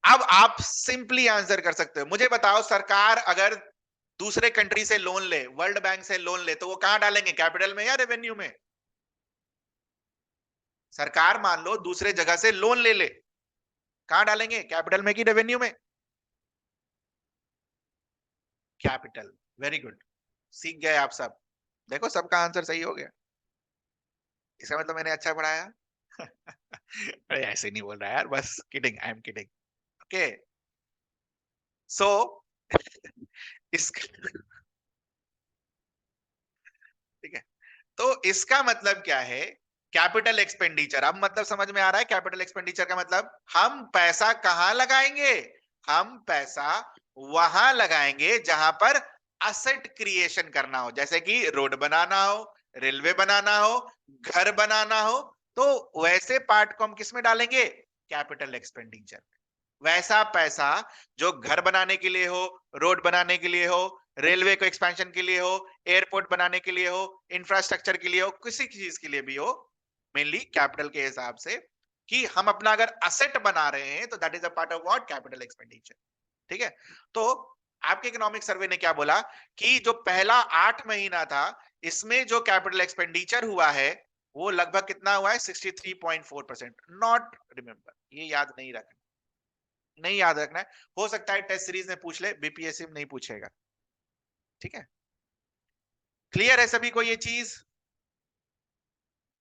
अब आप सिंपली आंसर कर सकते हो। मुझे बताओ, सरकार अगर दूसरे कंट्री से लोन ले, वर्ल्ड बैंक से लोन ले, तो वो कहां डालेंगे, कैपिटल में या रेवेन्यू में? सरकार मान लो दूसरे जगह से लोन ले ले, कहां डालेंगे, कैपिटल में कि रेवेन्यू में? कैपिटल। वेरी गुड, सीख गए आप सब। देखो सबका आंसर सही हो गया, इसका मतलब मैंने अच्छा पढ़ाया। अरे ऐसे नहीं बोल रहा यार, बस kidding, I am kidding. Okay, so इसका ठीक है, तो इसका मतलब क्या है, कैपिटल एक्सपेंडिचर। अब मतलब समझ में आ रहा है कैपिटल एक्सपेंडिचर का मतलब? हम पैसा कहां लगाएंगे, हम पैसा वहां लगाएंगे जहां पर असेट क्रिएशन करना हो, जैसे कि रोड बनाना हो, रेलवे बनाना हो, घर बनाना हो, तो वैसे पार्ट को हम किस में डालेंगे, कैपिटल एक्सपेंडिचर। वैसा पैसा जो घर बनाने के लिए हो, रोड बनाने के लिए हो, रेलवे को एक्सपेंशन के लिए हो, एयरपोर्ट बनाने के लिए हो, इंफ्रास्ट्रक्चर के लिए हो, किसी चीज के लिए भी हो, मेनली कैपिटल के हिसाब से, कि हम अपना अगर असेट बना रहे हैं तो that is a part of what, capital expenditure. ठीक है, तो आपके इकोनॉमिक सर्वे ने क्या बोला कि जो पहला 8 महीना था, इसमें जो कैपिटल एक्सपेंडिचर हुआ है वो लगभग कितना हुआ है, 63.4%। नॉट रिमेंबर, ये याद नहीं रखना, नहीं याद रखना है। हो सकता है टेस्ट सीरीज में पूछ ले, बीपीएससी में नहीं पूछेगा। ठीक है, क्लियर है सभी को ये चीज?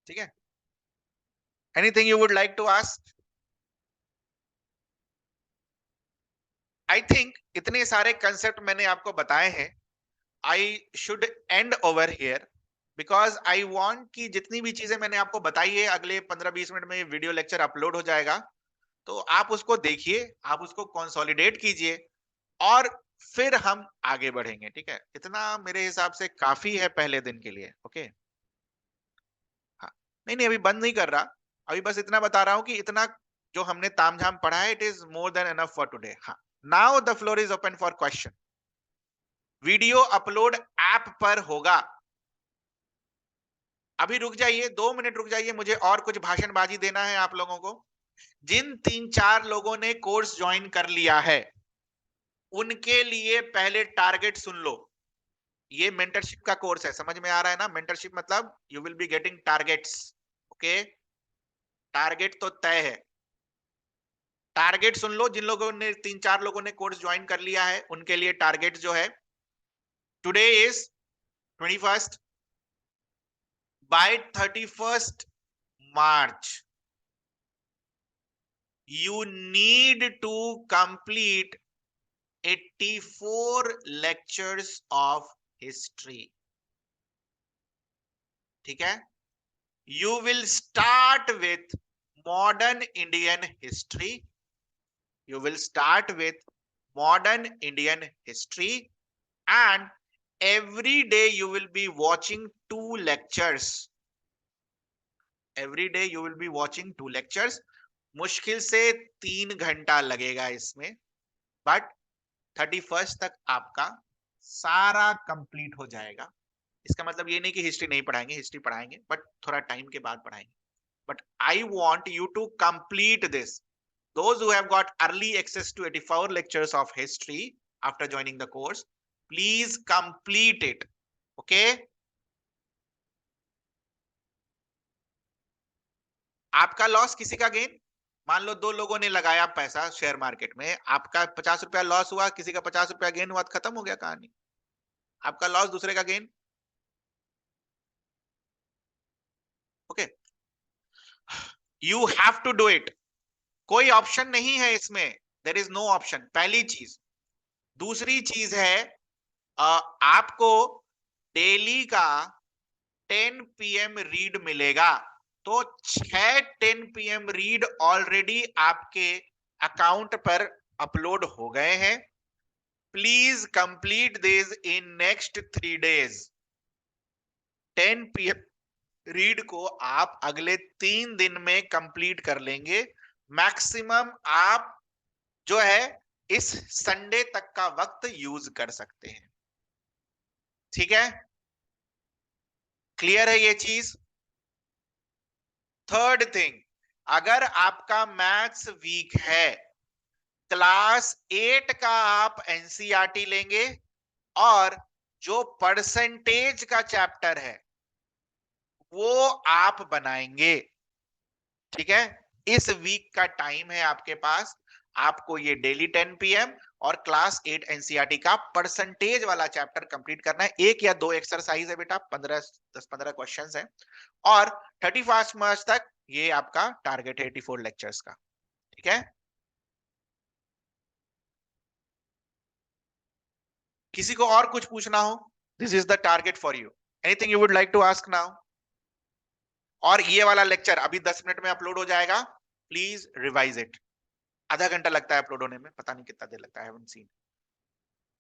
ठीक है, anything you would like to ask? I think इतने सारे कंसेप्ट मैंने आपको बताए हैं, I should end over here, because I want कि जितनी भी चीजें मैंने आपको बताई है, अगले 15-20 मिनट में वीडियो लेक्चर अपलोड हो जाएगा, तो आप उसको देखिए, आप उसको कंसोलिडेट कीजिए, और फिर हम आगे बढ़ेंगे। ठीक है, इतना मेरे हिसाब से काफी है पहले दिन के लिए। ओके, हाँ, नहीं नहीं, अभी बंद नहीं कर रहा, अभी बस इतना बता रहा हूं कि इतना जो हमने तामझाम पढ़ा है, it is more than enough for today. हाँ, now the floor is open for question. Video upload app पर होगा। अभी रुक जाइए, 2 मिनट रुक जाइए, मुझे और कुछ भाषणबाजी देना है आप लोगों को। जिन 3-4 लोगों ने कोर्स ज्वाइन कर लिया है, उनके लिए पहले टारगेट सुन लो। ये मेंटरशिप का कोर्स है, समझ में आ रहा है ना? मेंटरशिप मतलब you will be getting targets. Okay, target तो तय है। टारगेट सुन लो, जिन लोगों ने 3-4 लोगों ने कोर्स ज्वाइन कर लिया है, उनके लिए टारगेट जो है, today is 21st, by 31st March you need to complete 84 lectures of history. ठीक है, you will start with modern Indian history. You will start with modern Indian history, and every day you will be watching 2 lectures. Every day you will be watching 2 lectures. मुश्किल से 3 घंटा लगेगा इसमें, but 31st तक आपका सारा complete हो जाएगा। इसका मतलब ये नहीं कि हिस्ट्री नहीं पढ़ाएंगे, हिस्ट्री पढ़ाएंगे, बट थोड़ा टाइम के बाद पढ़ाएंगे। But I want you to complete this. Those who have got early access to 84 lectures of history after joining the course, please complete it. Okay? आपका लॉस, किसी का गेन। मान लो 2 लोगों ने लगाया पैसा शेयर मार्केट में, आपका 50 रुपया लॉस हुआ, किसी का 50 रुपया गेन हुआ, तो खत्म हो गया कहानी। आपका लॉस, दूसरे का gain. Okay, you have to do it. कोई ऑप्शन नहीं है इसमें, देयर इज नो ऑप्शन, पहली चीज। दूसरी चीज है, आपको डेली का 10 PM रीड मिलेगा। तो 10 PM रीड ऑलरेडी आपके अकाउंट पर अपलोड हो गए हैं। Please complete this in next 3 days। 10 PM read को आप अगले 3 दिन में कंप्लीट कर लेंगे। मैक्सिमम आप जो है इस संडे तक का वक्त यूज कर सकते हैं। ठीक है, क्लियर है ये चीज? थर्ड थिंग, अगर आपका मैथ्स वीक है, क्लास 8 का आप एनसीईआरटी लेंगे और जो परसेंटेज का चैप्टर है वो आप बनाएंगे। ठीक है, इस वीक का टाइम है आपके पास, आपको ये डेली 10 PM और क्लास 8 एनसीईआरटी का परसेंटेज वाला चैप्टर कंप्लीट करना है। एक या दो एक्सरसाइज है बेटा, 10-15 क्वेश्चंस है, और 31 मार्च तक ये आपका टारगेट है 84 लेक्चर्स का। ठीक है, किसी को और कुछ पूछना हो, this is the target for you, anything you would like to ask now? और ये वाला लेक्चर अभी 10 मिनट में अपलोड हो जाएगा, प्लीज रिवाइज इट। आधा घंटा लगता है अपलोड होने में, पता नहीं कितना देर लगता है, haven't seen.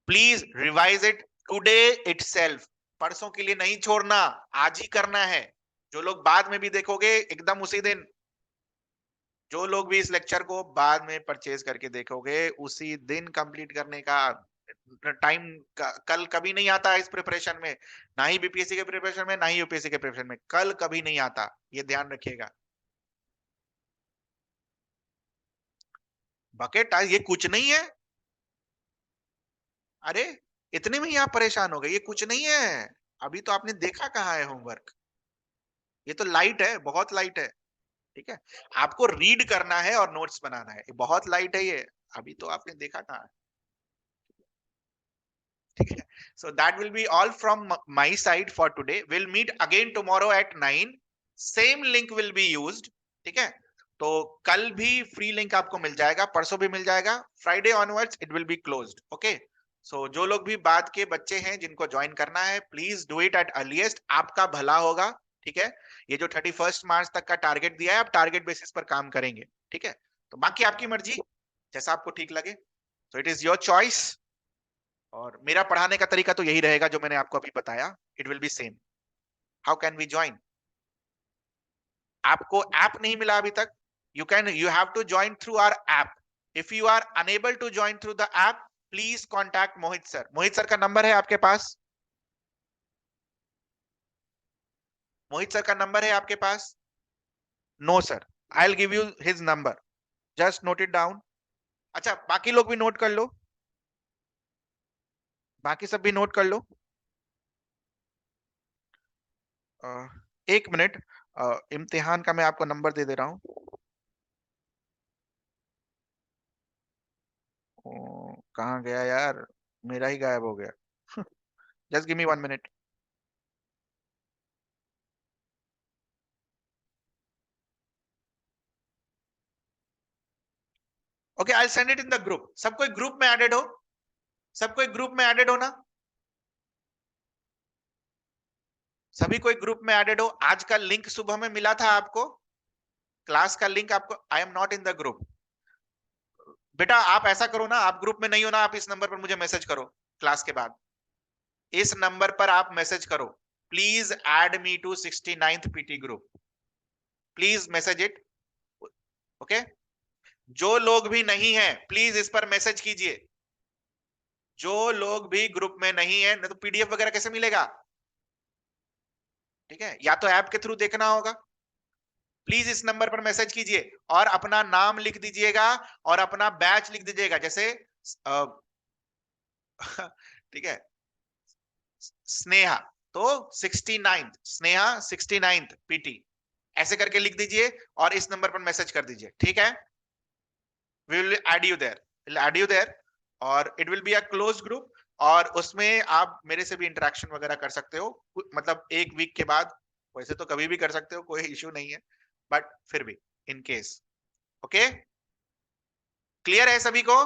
Please revise it today itself, परसों के लिए नहीं छोड़ना, आज ही करना है। जो लोग बाद में भी देखोगे एकदम उसी दिन, जो लोग भी इस लेक्चर को बाद में परचेज करके देखोगे उसी दिन कंप्लीट करने का टाइम कल कभी नहीं आता है इस प्रिपरेशन में, ना ही बीपीएससी के प्रिपरेशन में, ना ही यूपीएससी के प्रिपरेशन में, कल कभी नहीं आता, ये ध्यान रखिएगा। बकेट ये कुछ नहीं है, अरे इतने में ही आप परेशान हो गए, ये कुछ नहीं है। अभी तो आपने देखा कहाँ है होमवर्क, ये तो लाइट है, बहुत लाइट है। ठीक है, आपको रीड करना है और नोट्स बनाना है, बहुत लाइट है ये, अभी तो आपने देखा कहाँ है। ठीक है, so that will be all from my side for today. We'll meet again tomorrow at 9, same link will be used. ठीक है, तो कल भी फ्री लिंक आपको मिल जाएगा, परसों भी मिल जाएगा, Friday onwards it will be closed. Okay, so जो लोग भी बाद के बच्चे हैं जिनको ज्वाइन करना है, please do it at earliest, आपका भला होगा। ठीक है, ये जो 31 मार्च तक का टारगेट दिया है, आप टारगेट बेसिस पर काम करेंगे। ठीक है, तो बाकी आपकी मर्जी, जैसा आपको ठीक लगे, so it is your choice. और मेरा पढ़ाने का तरीका तो यही रहेगा जो मैंने आपको अभी बताया, it will be same. How can we join? आपको ऐप नहीं मिला अभी तक, you have to join through our app. If you are unable to join through the app, please contact Mohit sir. Mohit sir का नंबर है आपके पास? मोहित सर का नंबर है आपके पास? No sir, I will give you his number, just note it down. अच्छा, बाकी लोग भी नोट कर लो, बाकी सब भी नोट कर लो। एक मिनट, इम्तिहान का मैं आपको नंबर दे दे रहा हूँ। कहाँ गया यार, मेरा ही गायब हो गया। Just give me 1 minute. Okay, I send it in the group. सब कोई ग्रुप में एडेड हो, सब कोई ग्रुप में एडेड हो ना, सभी कोई ग्रुप में एडेड हो। आज का लिंक सुबह में मिला था आपको, क्लास का लिंक आपको। आई am not in the group. बेटा आप ऐसा करो ना, आप ग्रुप में नहीं हो ना, आप इस नंबर पर मुझे मैसेज करो क्लास के बाद, इस नंबर पर आप मैसेज करो, please add me to 69th PT group, please message it. Okay, जो लोग भी नहीं है प्लीज इस पर मैसेज कीजिए, जो लोग भी ग्रुप में नहीं है, नहीं तो पीडीएफ वगैरह कैसे मिलेगा? ठीक है, या तो ऐप के थ्रू देखना होगा। प्लीज इस नंबर पर मैसेज कीजिए और अपना नाम लिख दीजिएगा और अपना बैच लिख दीजिएगा, जैसे ठीक है, स्नेहा तो 69th, स्नेहा 69th पीटी, ऐसे करके लिख दीजिए और इस नंबर पर मैसेज कर दीजिए। ठीक है, we will add you there, will add you there, और it will be a close group, और उसमें आप मेरे से भी इंटरेक्शन वगैरह कर सकते हो, मतलब एक वीक के बाद, वैसे तो कभी भी कर सकते हो, कोई इश्यू नहीं है, बट फिर भी इन केस। ओके, क्लियर है सभी को?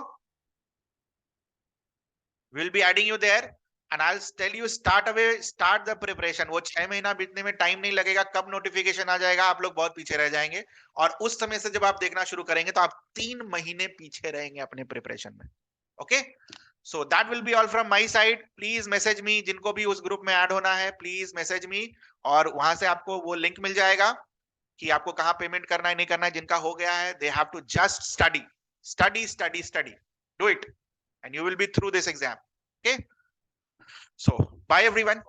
Will be adding you there and I will tell you start away, start the preparation. वो 6 महीना बीतने में टाइम नहीं लगेगा, कब नोटिफिकेशन आ जाएगा आप लोग बहुत पीछे रह जाएंगे, और उस समय से जब आप देखना शुरू करेंगे तो आप 3 महीने पीछे रहेंगे अपने प्रिपरेशन में। Okay, so that will be all from my side. Please message me, जिनको भी उस ग्रुप में ऐड होना है प्लीज मैसेज मी, और वहां से आपको वो लिंक मिल जाएगा कि आपको कहां पेमेंट करना है नहीं करना है। जिनका हो गया है, they have to just study study study study, do it and you will be through this exam. Okay, so bye everyone.